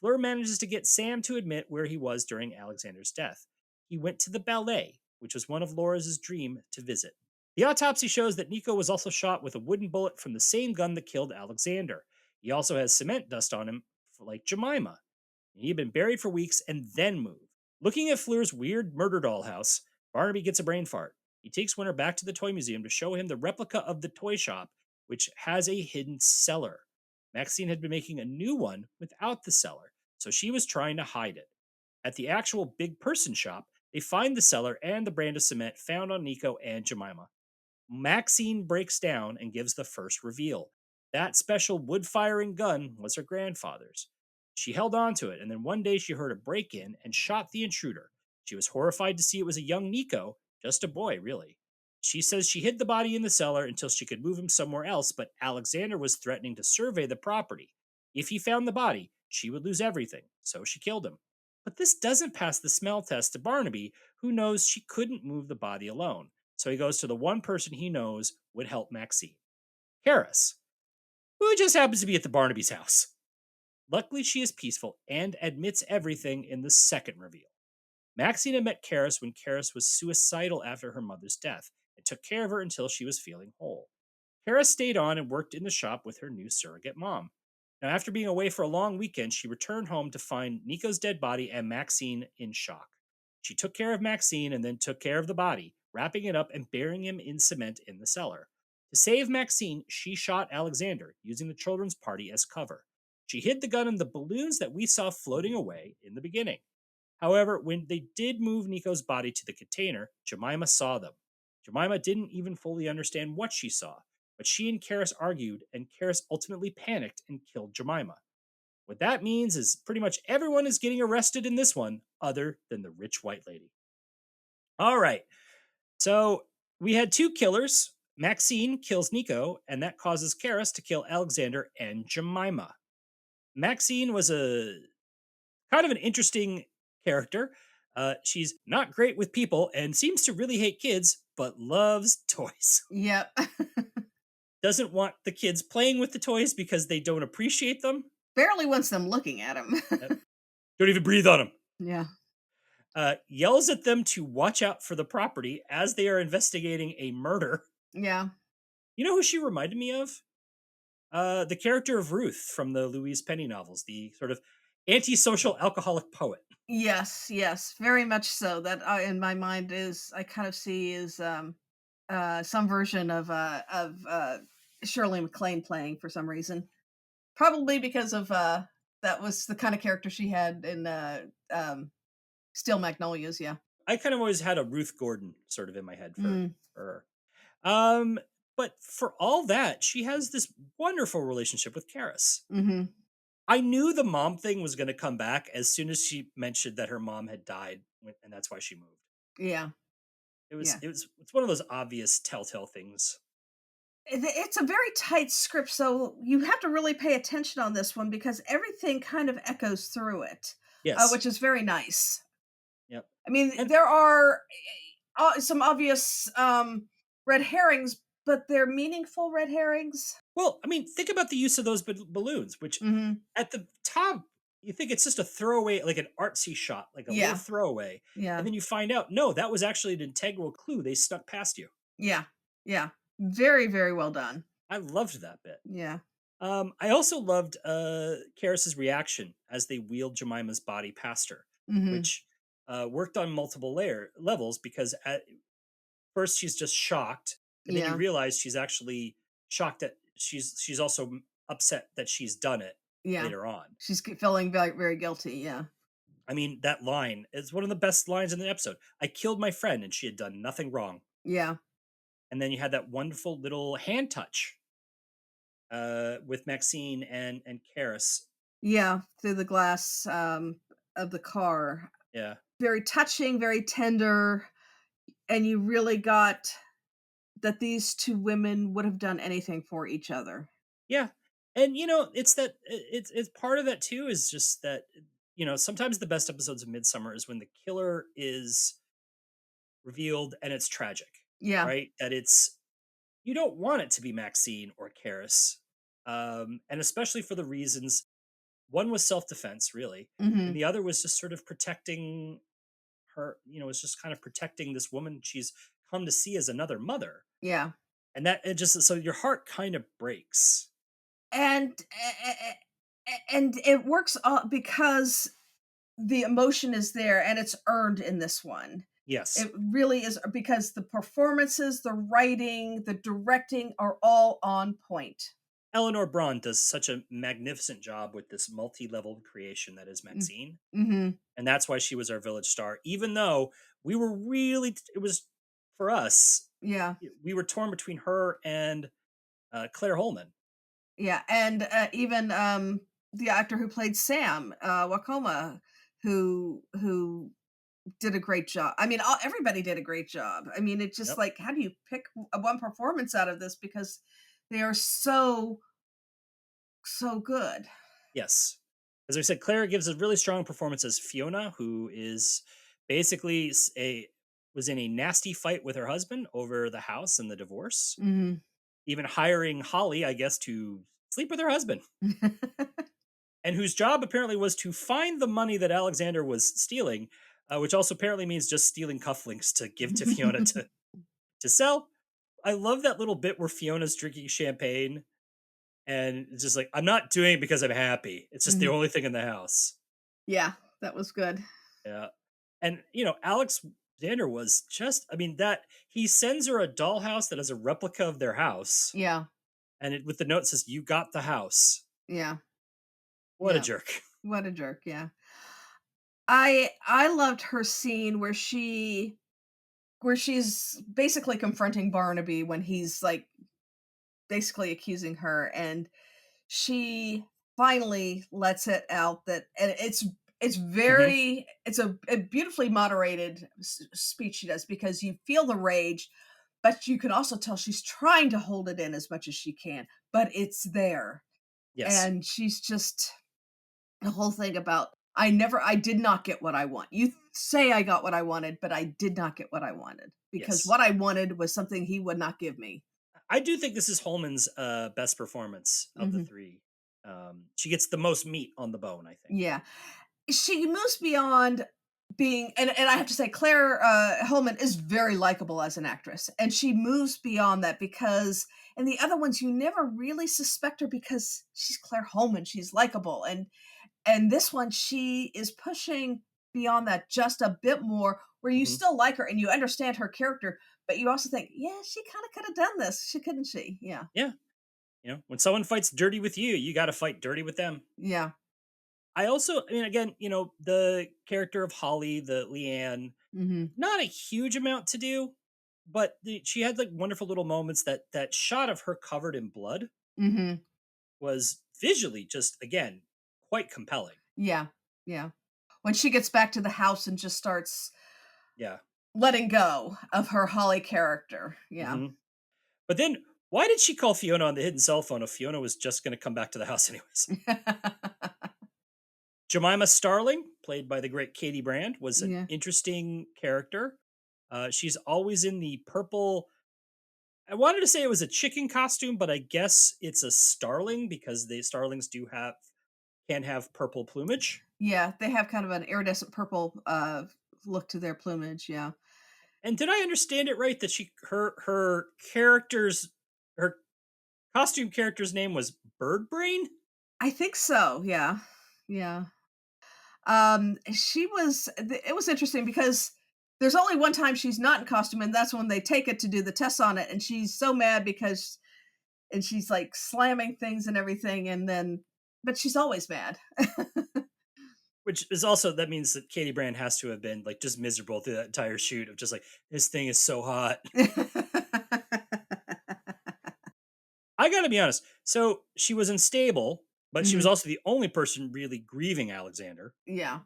Fleur manages to get Sam to admit where he was during Alexander's death. He went to the ballet, which was one of Laura's dream to visit. The autopsy shows that Nico was also shot with a wooden bullet from the same gun that killed Alexander. He also has cement dust on him, like Jemima. He had been buried for weeks and then moved. Looking at Fleur's weird murder dollhouse, Barnaby gets a brain fart. He takes Winter back to the toy museum to show him the replica of the toy shop, which has a hidden cellar. Maxine had been making a new one without the cellar, so she was trying to hide it. At the actual big person shop, they find the cellar and the brand of cement found on Nico and Jemima. Maxine breaks down and gives the first reveal. That special wood firing gun was her grandfather's. She held on to it, and then one day she heard a break in and shot the intruder. She was horrified to see it was a young Nico, just a boy, really. She says she hid the body in the cellar until she could move him somewhere else, but Alexander was threatening to survey the property. If he found the body, she would lose everything, so she killed him. But this doesn't pass the smell test to Barnaby, who knows she couldn't move the body alone. So he goes to the one person he knows would help Maxine, Karis, who just happens to be at the Barnaby's house. Luckily, she is peaceful and admits everything in the second reveal. Maxine had met Karis when Karis was suicidal after her mother's death and took care of her until she was feeling whole. Karis stayed on and worked in the shop with her new surrogate mom. Now, after being away for a long weekend, she returned home to find Nico's dead body and Maxine in shock. She took care of Maxine and then took care of the body, wrapping it up and burying him in cement in the cellar. To save Maxine, she shot Alexander, using the children's party as cover. She hid the gun in the balloons that we saw floating away in the beginning. However, when they did move Nico's body to the container, Jemima saw them. Jemima didn't even fully understand what she saw, but she and Karis argued, and Karis ultimately panicked and killed Jemima. What that means is pretty much everyone is getting arrested in this one, other than the rich white lady. All right, so we had two killers. Maxine kills Nico, and that causes Karis to kill Alexander and Jemima. Maxine was a kind of an interesting character. She's not great with people and seems to really hate kids, but loves toys. Yep. Doesn't want the kids playing with the toys because they don't appreciate them. Barely wants them looking at him. Don't even breathe on them. Yeah. Yells at them to watch out for the property as they are investigating a murder. Yeah. You know who she reminded me of? The character of Ruth from the Louise Penny novels, the sort of antisocial alcoholic poet. Yes, yes, very much so. That in my mind is I kind of see is some version of Shirley MacLaine playing for some reason. Probably because of that was the kind of character she had in Steel Magnolias, yeah. I kind of always had a Ruth Gordon sort of in my head for her. But for all that, she has this wonderful relationship with Karis. Mm-hmm. I knew the mom thing was going to come back as soon as she mentioned that her mom had died, and that's why she moved. Yeah. It was Yeah. it was it's one of those obvious telltale things. It's a very tight script, so you have to really pay attention on this one because everything kind of echoes through it, Yes. which is very nice. Yep. I mean, And there are some obvious red herrings, but they're meaningful red herrings. well, I mean, think about the use of those balloons, which Hmm. at the top you think it's just a throwaway, like an artsy shot, like a little Yeah, throwaway, and yeah, then you find out no, that was actually an integral clue. They snuck past you. yeah, yeah. Very, very well done. I loved that bit. Yeah. I also loved Karis's reaction as they wheeled Jemima's body past her, Hmm. which worked on multiple layer levels because at first she's just shocked, and then you Yeah. realize she's actually shocked that she's also upset that she's done it Yeah. later on. She's feeling very, very guilty. Yeah. I mean, that line is one of the best lines in the episode. I killed my friend and she had done nothing wrong. Yeah. And then you had that wonderful little hand touch with Maxine and Karis. Yeah. Through the glass of the car. Yeah. Very touching, very tender, and you really got that these two women would have done anything for each other. Yeah. And it's that it's part of that too is just that sometimes the best episodes of Midsummer is when the killer is revealed and it's tragic, Yeah. right? That it's you don't want it to be Maxine or Karis. And especially for the reasons one was self-defense, really, and Mhm. the other was just sort of protecting her, it's just kind of protecting this woman she's come to see as another mother. Yeah. And that it just so your heart kind of breaks. And and it works because the emotion is there and it's earned in this one. Yes. It really is because the performances, the writing, the directing are all on point. Eleanor Braun does such a magnificent job with this multi-level creation that is Mm. Maxine, Mhm. and that's why she was our village star. Even though we were really, it was for us, Yeah. we were torn between her and Claire Holman. Yeah, and even the actor who played Sam, Wakoma, who did a great job. I mean, everybody did a great job. I mean, it's just Yep. like, how do you pick one performance out of this because they are so so good. Yes. As I said, Claire gives a really strong performance as Fiona, who is basically a was in a nasty fight with her husband over the house and the divorce, Hmm. even hiring Holly, I guess, to sleep with her husband, and whose job apparently was to find the money that Alexander was stealing, which also apparently means just stealing cufflinks to give to Fiona to sell. I love that little bit where Fiona's drinking champagne and it's just like, I'm not doing it because I'm happy. It's just the Mhm. only thing in the house. Yeah, that was good. Yeah. And Alexander was just I mean that he sends her a dollhouse that has a replica of their house Yeah, and it with the note says you got the house. yeah, What a yeah. jerk. What a jerk. Yeah, I loved her scene where she's basically confronting Barnaby when he's like basically accusing her, and she finally lets it out that, and it's Mhm. very it's a beautifully moderated speech she does because you feel the rage, but you can also tell she's trying to hold it in as much as she can, but it's there, Yes. and she's just the whole thing about I did not get what I want. You say I got what I wanted, but I did not get what I wanted because Yes. what I wanted was something he would not give me. I do think this is Holman's best performance of the Mhm. three. She gets the most meat on the bone, I think. Yeah. She moves beyond being, and I have to say Claire Hillman is very likable as an actress, and she moves beyond that because in the other ones you never really suspect her because she's Claire Holman, she's likable, and this one she is pushing beyond that just a bit more where you Hmm. still like her and you understand her character, but you also think, yeah, she kind of could have done this, she couldn't she? Yeah. Yeah. When someone fights dirty with you, you got to fight dirty with them. Yeah. I also, I mean, again, the character of Holly, the Leanne, Mhm. not a huge amount to do, but she had like wonderful little moments. That shot of her covered in blood Mhm. was visually just again quite compelling. Yeah. Yeah. When she gets back to the house and just starts Yeah. letting go of her Holly character. Yeah. hmm But then, why did she call Fiona on the hidden cell phone if Fiona was just going to come back to the house anyways? Jemima Starling, played by the great Katie Brand, was an Yeah. interesting character. She's always in the purple. I wanted to say it was a chicken costume, but I guess it's a starling because the starlings can have purple plumage. Yeah, they have kind of an iridescent purple look to their plumage. Yeah. And did I understand it right that her costume character's name was Bird Brain? I think so. Yeah. Yeah. She was it was interesting because there's only one time she's not in costume, and that's when they take it to do the tests on it, and she's so mad because and she's like slamming things and everything, and then but she's always mad. Which is also that means that Katie Brand has to have been like just miserable through that entire shoot of just like this thing is so hot. I got to be honest. So she was unstable, but she was Mhm. also the only person really grieving Alexander. Yeah.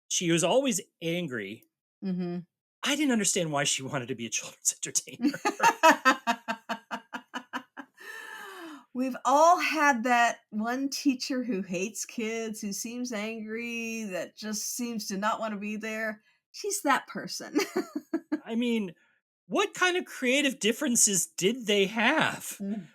She was always angry. Mhm. I didn't understand why she wanted to be a children's entertainer. We've all had that one teacher who hates kids, who seems angry, that just seems to not want to be there. She's that person. I mean, what kind of creative differences did they have? Mm.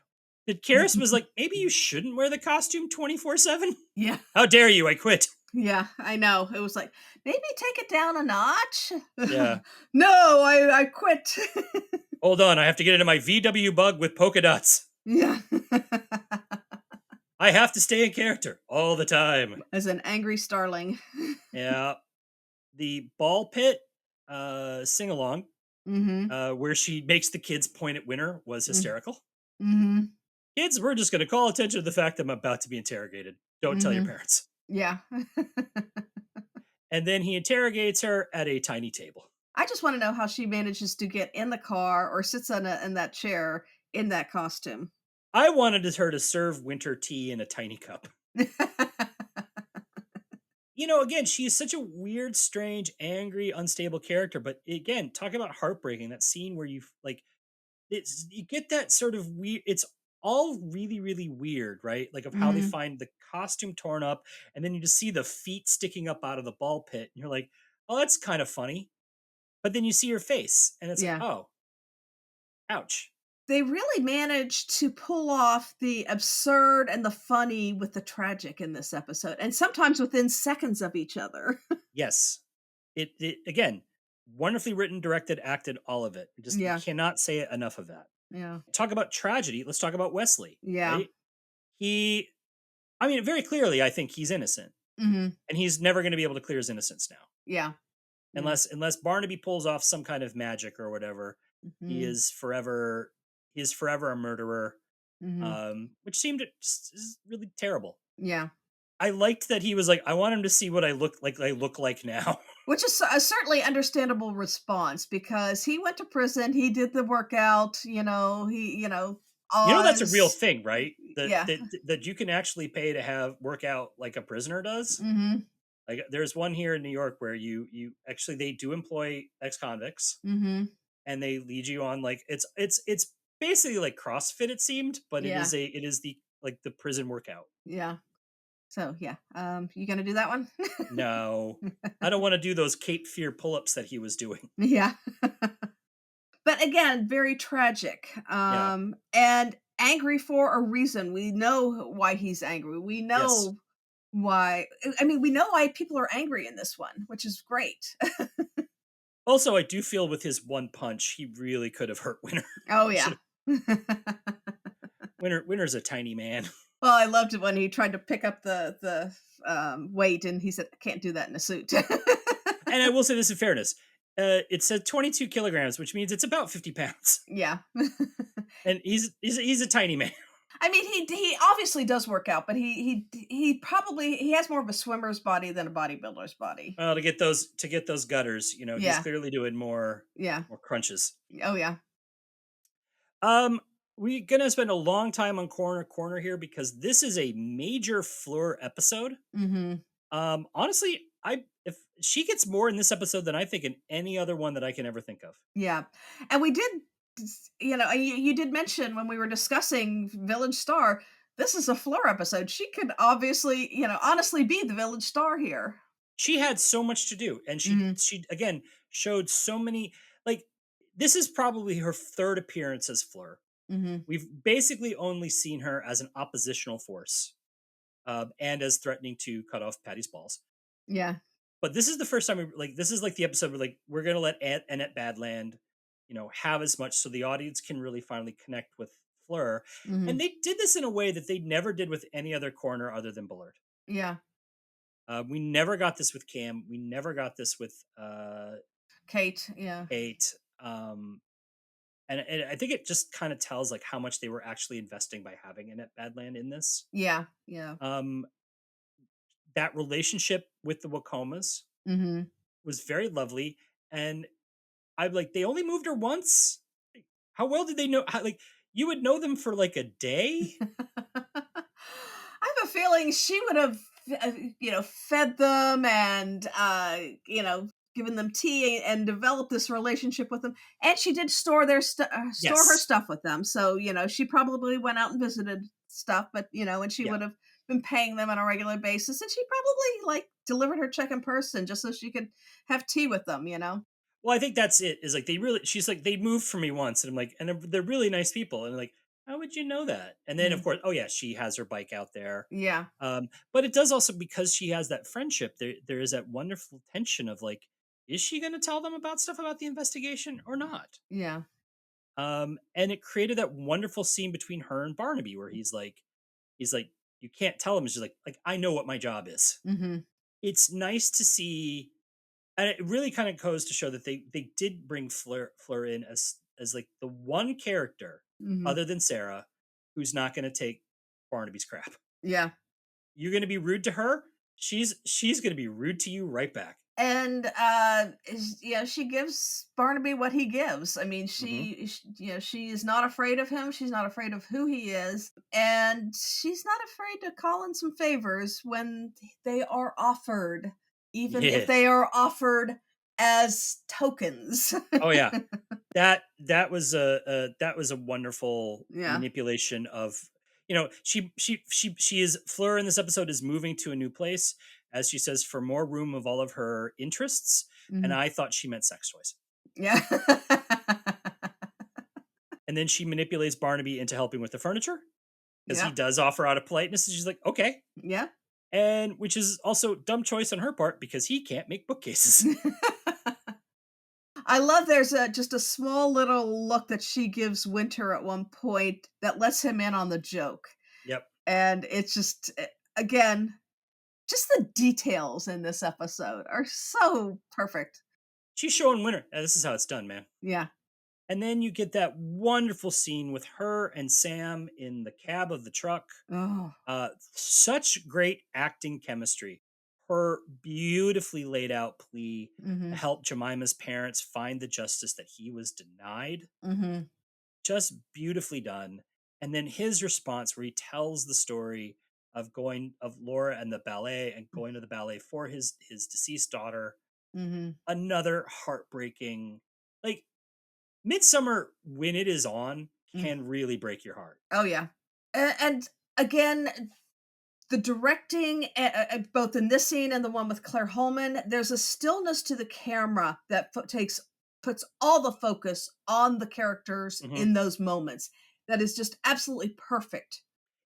Did Karis was like, maybe you shouldn't wear the costume 24/7? Yeah. How dare you? I quit. Yeah, I know. It was like, maybe take it down a notch. Yeah. No, I quit. Hold on, I have to get into my VW bug with polka dots. Yeah. I have to stay in character all the time. As an angry starling. Yeah. The ball pit sing along, Mhm. where she makes the kids point at Winter was Mm. hysterical. Mhm. Kids, we're just going to call attention to the fact that I'm about to be interrogated. Don't tell your Mhm. parents. Yeah. And then he interrogates her at a tiny table. I just want to know how she manages to get in the car or sits in that chair in that costume. I wanted her to serve Winter tea in a tiny cup. Again, she is such a weird, strange, angry, unstable character. But again, talk about heartbreaking. That scene where you get that sort of weird. It's all really, really weird, right? Like of how they Mhm. find the costume torn up, and then you just see the feet sticking up out of the ball pit, and you're like, "Oh, that's kind of funny." But then you see her face, and it's like, Yeah. "Oh, ouch." They really managed to pull off the absurd and the funny with the tragic in this episode, and sometimes within seconds of each other. Yes, it again, wonderfully written, directed, acted, all of it. Just you Yeah. cannot say enough of that. Yeah. Talk about tragedy. Let's talk about Wesley. Yeah. Right? He, I mean, very clearly, I think he's innocent, Mhm. and he's never going to be able to clear his innocence now, Yeah. Yeah. unless Barnaby pulls off some kind of magic or whatever. He Mhm. is forever he is forever a murderer. Mhm. Which seemed just is really terrible. Yeah. I liked that he was like, I want him to see what I look like now. Which is a certainly understandable response because he went to prison, he did the workout, That's a real Oz. thing, right? Yeah. That you can actually pay to have work out like a prisoner does. Mhm. Like there's one here in New York where you actually they do employ ex-convicts Mhm. and they lead you on like it's basically like CrossFit it seemed, but Yeah. it is the like the prison workout. Yeah. So, yeah. You gonna do that one? No. I don't want to do those Cape Fear pull-ups that he was doing. Yeah. But again, very tragic. Yeah. And angry for a reason. We know why he's angry. We Yes. know why I mean, we know why people are angry in this one, which is great. Also, I do feel with his one punch, he really could have hurt Winter. Oh, He yeah. should Winter's a tiny man. Well, I loved it when he tried to pick up the weight, and he said, "I can't do that in a suit." And I will say this in fairness. It said 22 kilograms, which means it's about 50 pounds. Yeah. And he's a tiny man. I mean, he obviously does work out, but he probably he has more of a swimmer's body than a bodybuilder's body. Well, to get those gutters, he's Yeah. clearly doing Yeah. more crunches. Oh, yeah. Um, We're gonna spend a long time on corner here because this is a major Fleur episode. Mm-hmm. Honestly, I if she gets more in this episode than I think in any other one that I can ever think of. Yeah. And we did, you did mention when we were discussing Village Star, this is a Fleur episode. She could obviously, honestly be the Village Star here. She had so much to do, and she Hmm. she again showed so many. Like, this is probably her third appearance as Fleur. Hmm. We've basically only seen her as an oppositional force, and as threatening to cut off Patty's balls. Yeah. But this is the first time this is like the episode where we're gonna let Annette Badland, have as much so the audience can really finally connect with Fleur. Hmm. And they did this in a way that they never did with any other corner other than Bullard. Yeah. We never got this with Cam. We never got this with Kate. Yeah. Kate. And I think it just kind of tells like how much they were actually investing by having Annette Badland in this. Yeah. Yeah. Um, that relationship with the Wacomas Hmm. was very lovely, and I'm like, they only moved her once. Like, how well did they know? You would know them for like a day. I have a feeling she would have, fed them and, given them tea and developed this relationship with them. And she did store store her Yes. stuff with them. So, she probably went out and visited stuff, but, and she Yeah. would have been paying them on a regular basis. And she probably like delivered her check in person just so she could have tea with them. Well, I think that's it. Is like she's like, they moved for me once, and I'm like, and they're really nice people, and like, how would you know that? And then of Mhm. course, oh yeah, she has her bike out there. Yeah. But it does also, because she has that friendship. There is that wonderful tension of like, is she going to tell them about stuff about the investigation or not? Yeah. And it created that wonderful scene between her and Barnaby, where he's like, you can't tell him. She's like I know what my job is. Hmm. It's nice to see, and it really kind of goes to show that they did bring Fleur in as like the one character Hmm. other than Sarah who's not going to take Barnaby's crap. Yeah. You're going to be rude to her, she's going to be rude to you right back. And she gives Barnaby what he gives. I mean, Hmm. she is not afraid of him. She's not afraid of who he is, and she's not afraid to call in some favors when they are offered, even if Yeah. they are offered as tokens. Oh yeah. That was a wonderful Yeah. manipulation of, she is Fleur in this episode is moving to a new place, as she says, for more room of all of her interests, and Mhm. I thought she meant sex toys. Yeah. And then she manipulates Barnaby into helping with the furniture, because he Yeah. does offer out of politeness, and she's like, okay. Yeah. And which is also dumb choice on her part because he can't make bookcases. I love there's just a small little look that she gives Winter at one point that lets him in on the joke. Yep. And it's just, again, just the details in this episode are so perfect. She's showing Winter, this is how it's done, man. Yeah. And then you get that wonderful scene with her and Sam in the cab of the truck. Oh. Such great acting chemistry. Her beautifully laid out plea Mm-hmm. to help Jemima's parents find the justice that he was denied. Mm-hmm. Just beautifully done. And then his response, where he tells the story of Laura and the ballet and going to the ballet for his deceased daughter. Mm-hmm. Another heartbreaking, like, Midsomer, when it is on, can really break your heart. Oh, yeah. And again, the directing, both in this scene and the one with Claire Holman, there's a stillness to the camera that puts all the focus on the characters Mhm. in those moments. That is just absolutely perfect.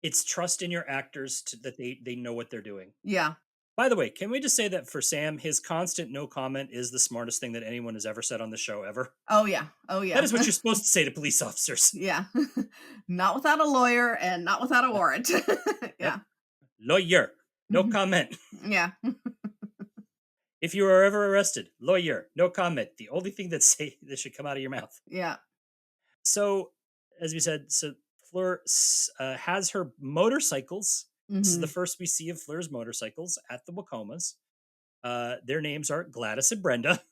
It's trust in your actors that they know what they're doing. Yeah. By the way, can we just say that for Sam, his constant no comment is the smartest thing that anyone has ever said on the show ever? Oh, yeah. Oh, yeah. That is what you're supposed to say to police officers. Yeah. Not without a lawyer and not without a warrant. Yeah. Lawyer, no comment. Yeah. If you are ever arrested, lawyer, no comment. The only thing that should come out of your mouth. Yeah. So, as we said, Fleur has her motorcycles. This is the first we see of Fleur's motorcycles at the Wacomas. Their names are Gladys and Brenda.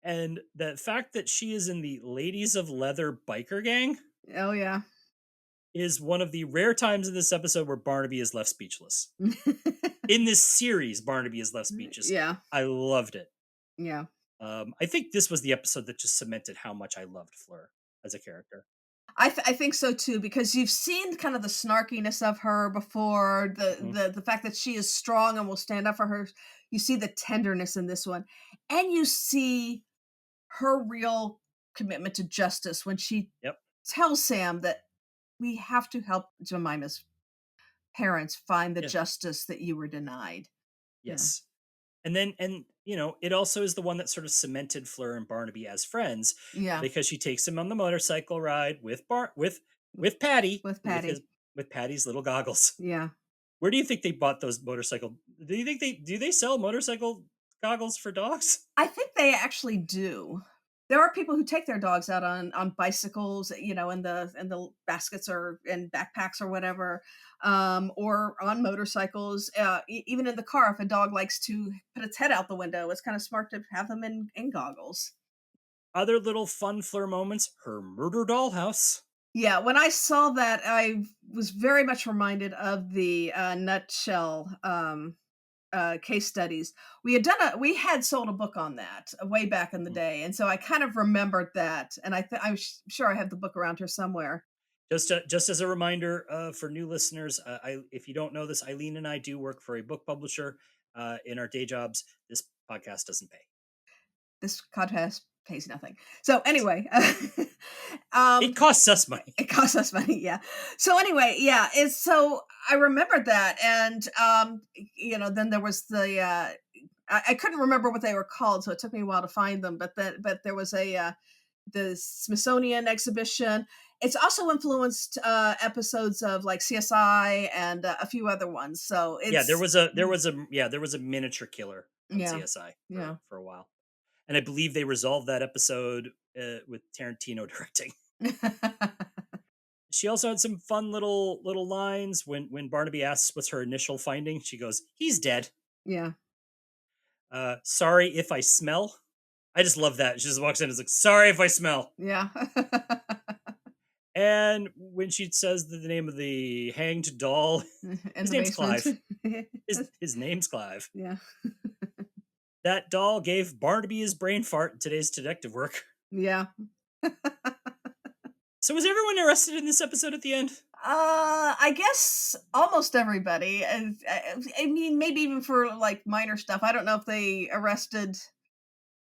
And the fact that she is in the Ladies of Leather biker gang Oh yeah. is one of the rare times in this episode where Barnaby is left speechless. In this series, Barnaby is left speechless. Yeah. I loved it. Yeah. I think this was the episode that just cemented how much I loved Fleur as a character. I think so too, because you've seen kind of the snarkiness of her before, Mhm. the fact that she is strong and will stand up for her. You see the tenderness in this one, and you see her real commitment to justice when she Yep. tells Sam that we have to help Jemima's parents find the Yeah. justice that you were denied. Yeah. Yes. And it also is the one that sort of cemented Fleur and Barnaby as friends Yeah. because she takes him on the motorcycle ride with Patty With with Patty. his with Patty's little goggles. Yeah. Where do you think they bought those motorcycle? Do you think they sell motorcycle goggles for dogs? I think they actually do. There are people who take their dogs out on bicycles, in the baskets or in backpacks or whatever, or on motorcycles. Even in the car, if a dog likes to put its head out the window, it's kind of smart to have them in goggles. Other little fun Fleur moments: her murder dollhouse. Yeah, when I saw that, I was very much reminded of the nutshell case studies. We had sold a book on that way back in the day, and so I kind of remembered that, and I'm sure I have the book around here somewhere. Just as a reminder for new listeners, if you don't know this, Eileen and I do work for a book publisher in our day jobs. This podcast doesn't pay. This podcast pays nothing. So anyway, It costs us money. it costs us money, yeah. So anyway, yeah, it's so I remembered that, and then there was the I couldn't remember what they were called, so it took me a while to find them. But there was the Smithsonian exhibition. It's also influenced episodes of like CSI and a few other ones. So Yeah, it's there was a miniature killer on yeah, CSI yeah. for a while, and I believe they resolved that episode with Tarantino directing. She also had some fun little lines when Barnaby asks what's her initial finding. She goes, "He's dead. Yeah. Sorry if I smell." I just love that. She just walks in and is like, "Sorry if I smell." Yeah. And when she says the name of the hanged doll, In his the name's basement. Clive. His name's Clive. Yeah. That doll gave Barnaby his brain fart in today's detective work. Yeah. So was everyone arrested in this episode at the end? I guess almost everybody. And I mean, maybe even for like minor stuff. I don't know if they arrested.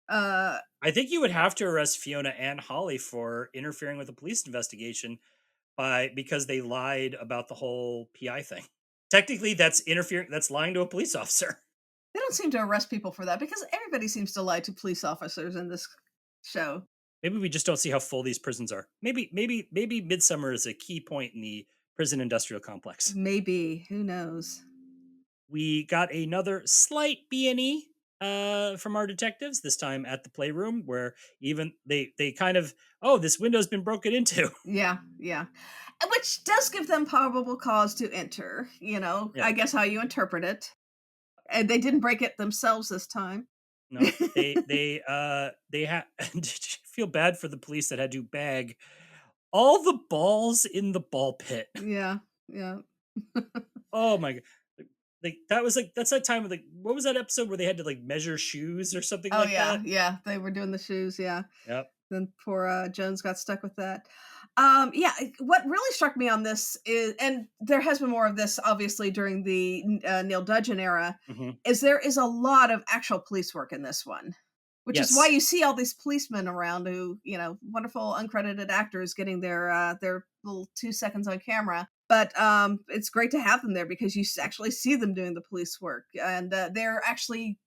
I think you would have to arrest Fiona and Holly for interfering with a police investigation because they lied about the whole PI thing. Technically, that's interfering. That's lying to a police officer. They don't seem to arrest people for that because everybody seems to lie to police officers in this show. Maybe we just don't see how full these prisons are. Maybe Midsomer is a key point in the prison industrial complex. Maybe, who knows? We got another slight B&E from our detectives, this time at the playroom, where even they kind of, this window's been broken into. Yeah, yeah. Which does give them probable cause to enter, Yeah. I guess how you interpret it. And they didn't break it themselves this time. No, they had. Did you feel bad for the police that had to bag all the balls in the ball pit? Yeah, yeah. Oh my god! That's that time of what was that episode where they had to measure shoes or something Oh like yeah, that? yeah. They were doing the shoes, yeah. Yep. Then poor Jones got stuck with that. Yeah, what really struck me on this is, and there has been more of this obviously during the Neil Dudgeon era, Hmm. is there is a lot of actual police work in this one, which is why Yes. you see all these policemen around who, wonderful uncredited actors getting their little 2 seconds on camera. But it's great to have them there because you actually see them doing the police work, and they're actually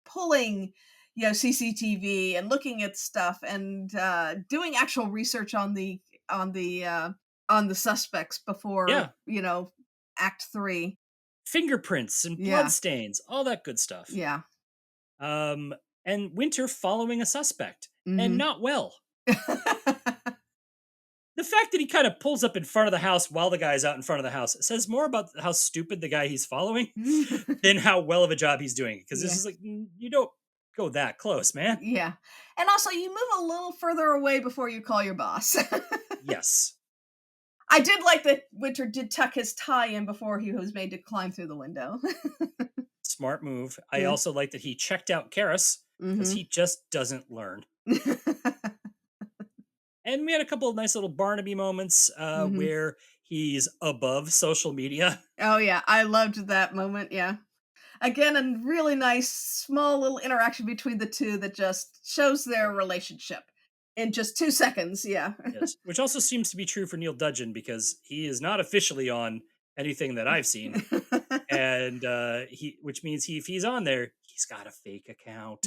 pulling CCTV and looking at stuff and doing actual research on the suspects before Yeah. act 3. Fingerprints and Yeah. blood stains, all that good stuff. Yeah. And Winter following a suspect, and Mhm. not well. The fact that he kind of pulls up in front of the house while the guy's out in front of the house says more about how stupid the guy he's following than how well of a job he's doing. Because this Yeah. is you don't go that close, man. Yeah. And also, you move a little further away before you call your boss. Yes. I did like that Winter did tuck his tie in before he was made to climb through the window. Smart move. I Yeah. also like that he checked out Karis because Mhm. he just doesn't learn. And we had a couple of nice little Barnaby moments Mhm. where he's above social media. Oh, yeah, I loved that moment, yeah. Again, a really nice, small little interaction between the two that just shows their relationship in just 2 seconds, yeah. Yes, which also seems to be true for Neil Dudgeon because he is not officially on anything that I've seen, and which means if he's on there, he's got a fake account.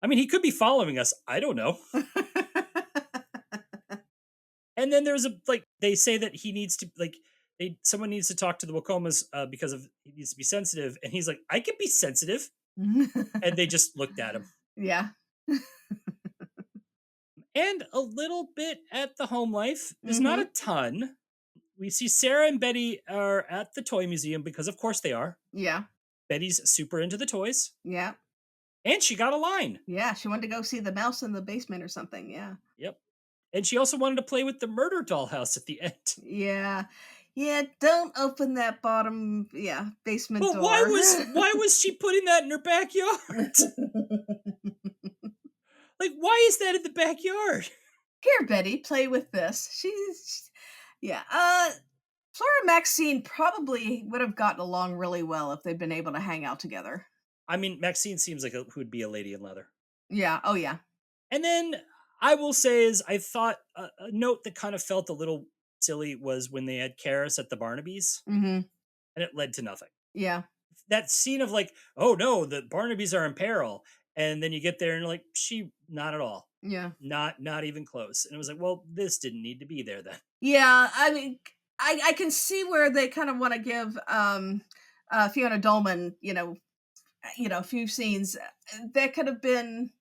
I mean, he could be following us. I don't know. And then there's a like they say that he needs to someone needs to talk to the Wakomas because of he needs to be sensitive, and he's like, I can be sensitive, and they just looked at him. Yeah. And a little bit at the home life. There's not a Mhm. ton. We see Sarah and Betty are at the toy museum because, of course, they are. Yeah. Betty's super into the toys, Yeah. and she got a line. Yeah, she wanted to go see the mouse in the basement or something, yeah. Yep. And she also wanted to play with the murder dollhouse at the end. Yeah. Yeah, don't open that bottom, yeah, basement But why door. was she putting that in her backyard? Like, why is that in the backyard? Here, Betty, play with this. Yeah, Fleur and Maxine probably would have gotten along really well if they'd been able to hang out together. I mean, Maxine seems like who'd be a lady in leather. Yeah, oh yeah. And then I will say is I thought a note that kind of felt a little silly was when they had Karis at the Barnabys, Mhm. and it led to nothing. Yeah. That scene of like, oh no, the Barnabys are in peril, and then you get there and you're like, she not at all, Yeah. not even close. And it was like, well, this didn't need to be there then. Yeah, I mean, I can see where they kind of want to give Fiona Dolman, a few scenes that could have been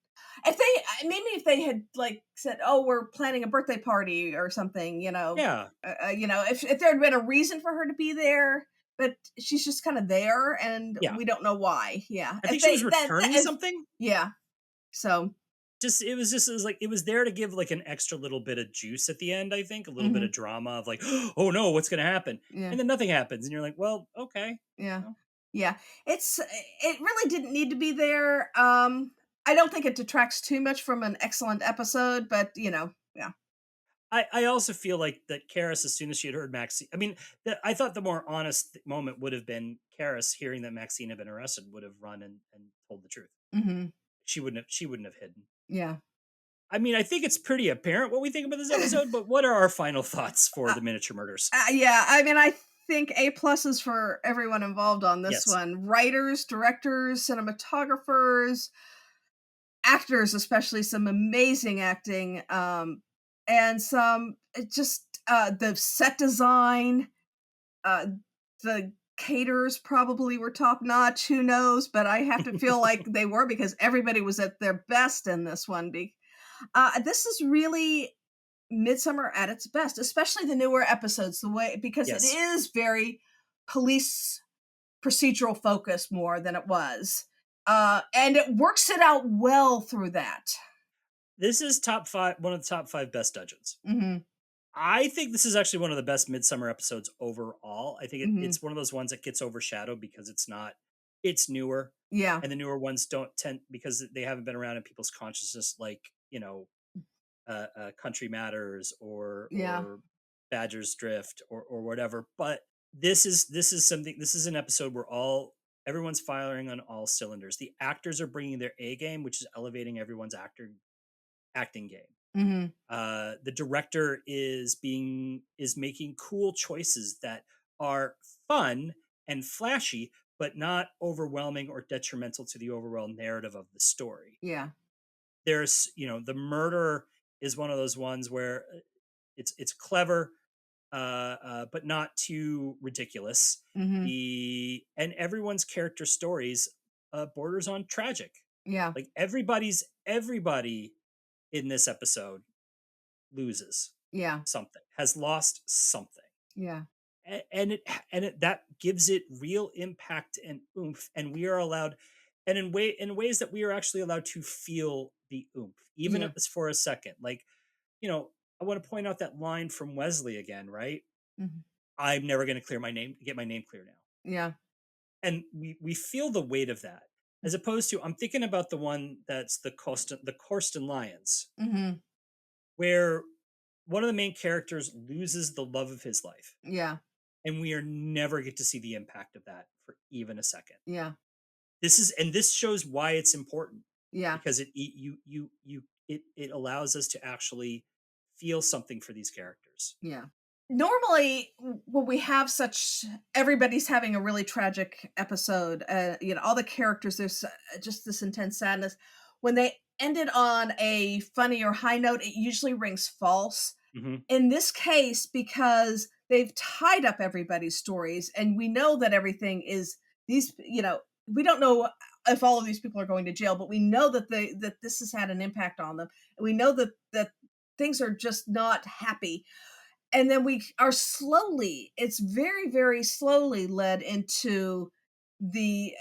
if they maybe if they had like said, "Oh, we're planning a birthday party or something," Yeah, if there had been a reason for her to be there, but she's just kind of there and yeah. we don't know why. Yeah, I if think she was they that returning if something. yeah, so It was like it was there to give like an extra little bit of juice at the end. I think a little bit mhm, of drama of like, oh no, what's going to happen? yeah. And then nothing happens, and you're like, well, okay. Yeah. Well, Yeah. It really didn't need to be there. I don't think it detracts too much from an excellent episode, but yeah. I also feel like that Karis, as soon as she had heard Maxine, I mean, I thought the more honest moment would have been Karis hearing that Maxine had been arrested would have run and told the truth. Mhm. She wouldn't have hidden. Yeah. I mean, I think it's pretty apparent what we think about this episode, but what are our final thoughts for Uh, the miniature murders? yeah, I mean I think A pluses for everyone involved on this Yes. one. Writers, directors, cinematographers, actors, especially some amazing acting, and some the set design, uh, the caterers probably were top notch. Who knows? But I have to feel like they were because everybody was at their best in this one. This is really Midsummer at its best, especially the newer episodes. The way because it Yes. is very police procedural focused more than it was, and it works it out well through that. This is top five, one of the top five best dungeons. Hmm. I think this is actually one of the best Midsummer episodes overall. I think Hmm. it's one of those ones that gets overshadowed because it's newer, Yeah, and the newer ones don't tend because they haven't been around in people's consciousness like Country Matters yeah, or Badger's Drift or whatever. But this is an episode where everyone's firing on all cylinders. The actors are bringing their A game, which is elevating everyone's acting game. hmm, The director is making cool choices that are fun and flashy, but not overwhelming or detrimental to the overall narrative of the story. yeah, There's the murder is one of those ones where it's clever, but not too ridiculous. hmm, The and everyone's character stories borders on tragic. yeah, Like everybody in this episode loses yeah, something, has lost something. yeah, And it that gives it real impact and oomph, and we are allowed and in ways that we are actually allowed to feel the oomph, even Yeah. if it's for a second. Like, I want to point out that line from Wesley again, right? Mhm. I'm never going to get my name clear now. Yeah. And we feel the weight of that, as opposed to, I'm thinking about the one that's the Corsten Lions, Hmm. where one of the main characters loses the love of his life, Yeah. and we are never get to see the impact of that for even a second. Yeah. This shows why it's important, Yeah. because it allows us to actually feel something for these characters. Yeah. Normally, when we have such, everybody's having a really tragic episode, all the characters, there's just this intense sadness. When they ended on a funny or high note, it usually rings false. Hmm. In this case, because they've tied up everybody's stories, and we know that everything is these, we don't know if all of these people are going to jail, but we know that that this has had an impact on them, and we know that things are just not happy. And then we are slowly, it's very, very slowly led into the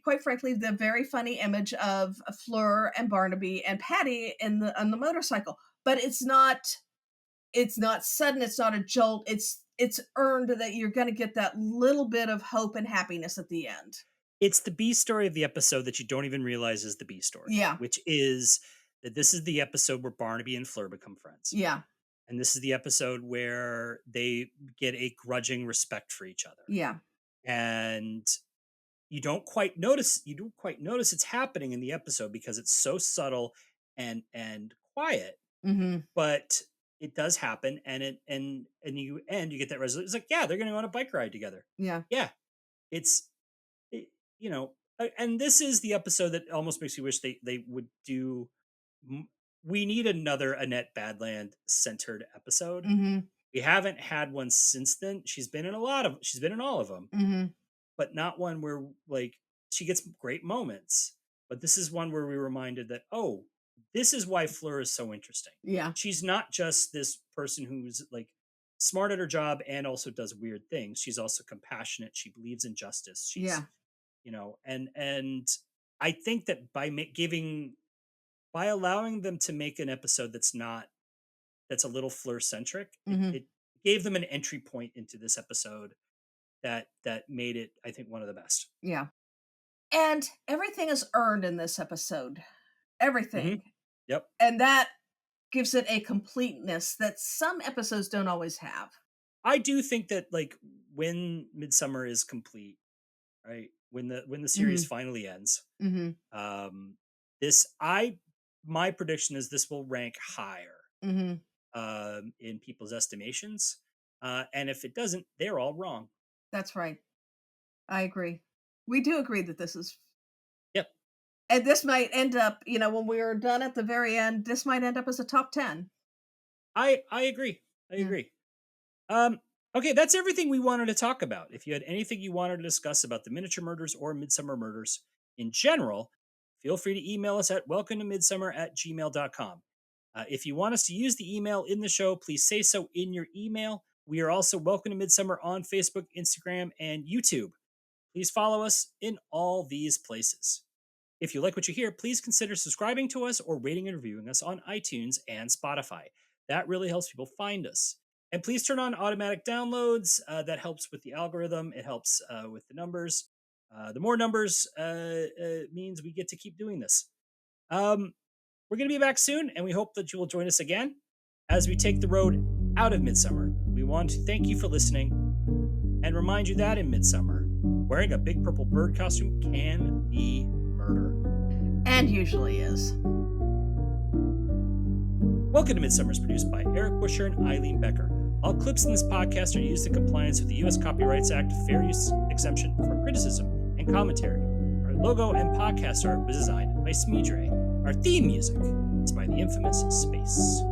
quite frankly, the very funny image of Fleur and Barnaby and Patty on the motorcycle. But it's not sudden, it's not a jolt, it's earned, that you're going to get that little bit of hope and happiness at the end. It's the B story of the episode that you don't even realize is the B story, Yeah. which is that this is the episode where Barnaby and Fleur become friends. Yeah. And this is the episode where they get a grudging respect for each other. Yeah. And you don't quite notice it's happening in the episode because it's so subtle and quiet, Mm-hmm. but it does happen, and you get that resolution. It's like, yeah, they're going to go on a bike ride together. Yeah. Yeah. It's it- you know and this is the episode that almost makes you wish they would do m- we need another Annette Badland centered episode. Mm-hmm. We haven't had one since then. She's been in all of them, Mm-hmm. but not one where, like, she gets great moments. But this is one where we're reminded that, oh, this is why Fleur is so interesting. Yeah. She's not just this person who's like smart at her job and also does weird things. She's also compassionate. She believes in justice. She's, Yeah. and I think that by allowing them to make an episode that's a little Fleur centric, Mm-hmm. it gave them an entry point into this episode that made it, I think, one of the best. Yeah. And everything is earned in this episode. Hmm. Everything. Yep. And that gives it a completeness that some episodes don't always have. I do think that, like, when Midsummer is complete, right? When the series finally ends, Mm-hmm. this I my prediction is this will rank higher Mm-hmm. in people's estimations. And if it doesn't, they're all wrong. That's right. I agree. We do agree that this is, Yep. and this might end up, when we're done at the very end, this might end up as a top 10. I agree. I Yeah. agree. Okay, that's everything we wanted to talk about. If you had anything you wanted to discuss about the Miniature Murders or Midsummer Murders in general, feel free to email us at welcometomidsummer@gmail.com. If you want us to use the email in the show, please say so in your email. We are also Welcome to Midsummer on Facebook, Instagram, and YouTube. Please follow us in all these places. If you like what you hear, please consider subscribing to us or rating and reviewing us on iTunes and Spotify. That really helps people find us. And please turn on automatic downloads. That helps with the algorithm. It helps with the numbers. The more numbers means we get to keep doing this. We're going to be back soon, and we hope that you will join us again as we take the road out of Midsummer. We want to thank you for listening and remind you that in Midsummer, wearing a big purple bird costume can be murder. And usually is. Welcome to Midsummer is produced by Eric Busher and Eileen Becker. All clips in this podcast are used in compliance with the U.S. Copyrights Act fair use exemption from criticism and commentary. Our logo and podcast art was designed by Smedre. Our theme music is by the infamous Space.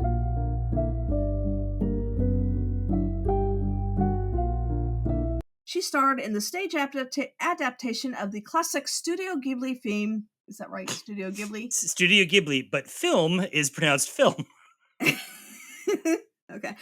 She starred in the stage adaptation of the classic Studio Ghibli theme. Is that right? Studio Ghibli? Studio Ghibli, but film is pronounced film. Okay.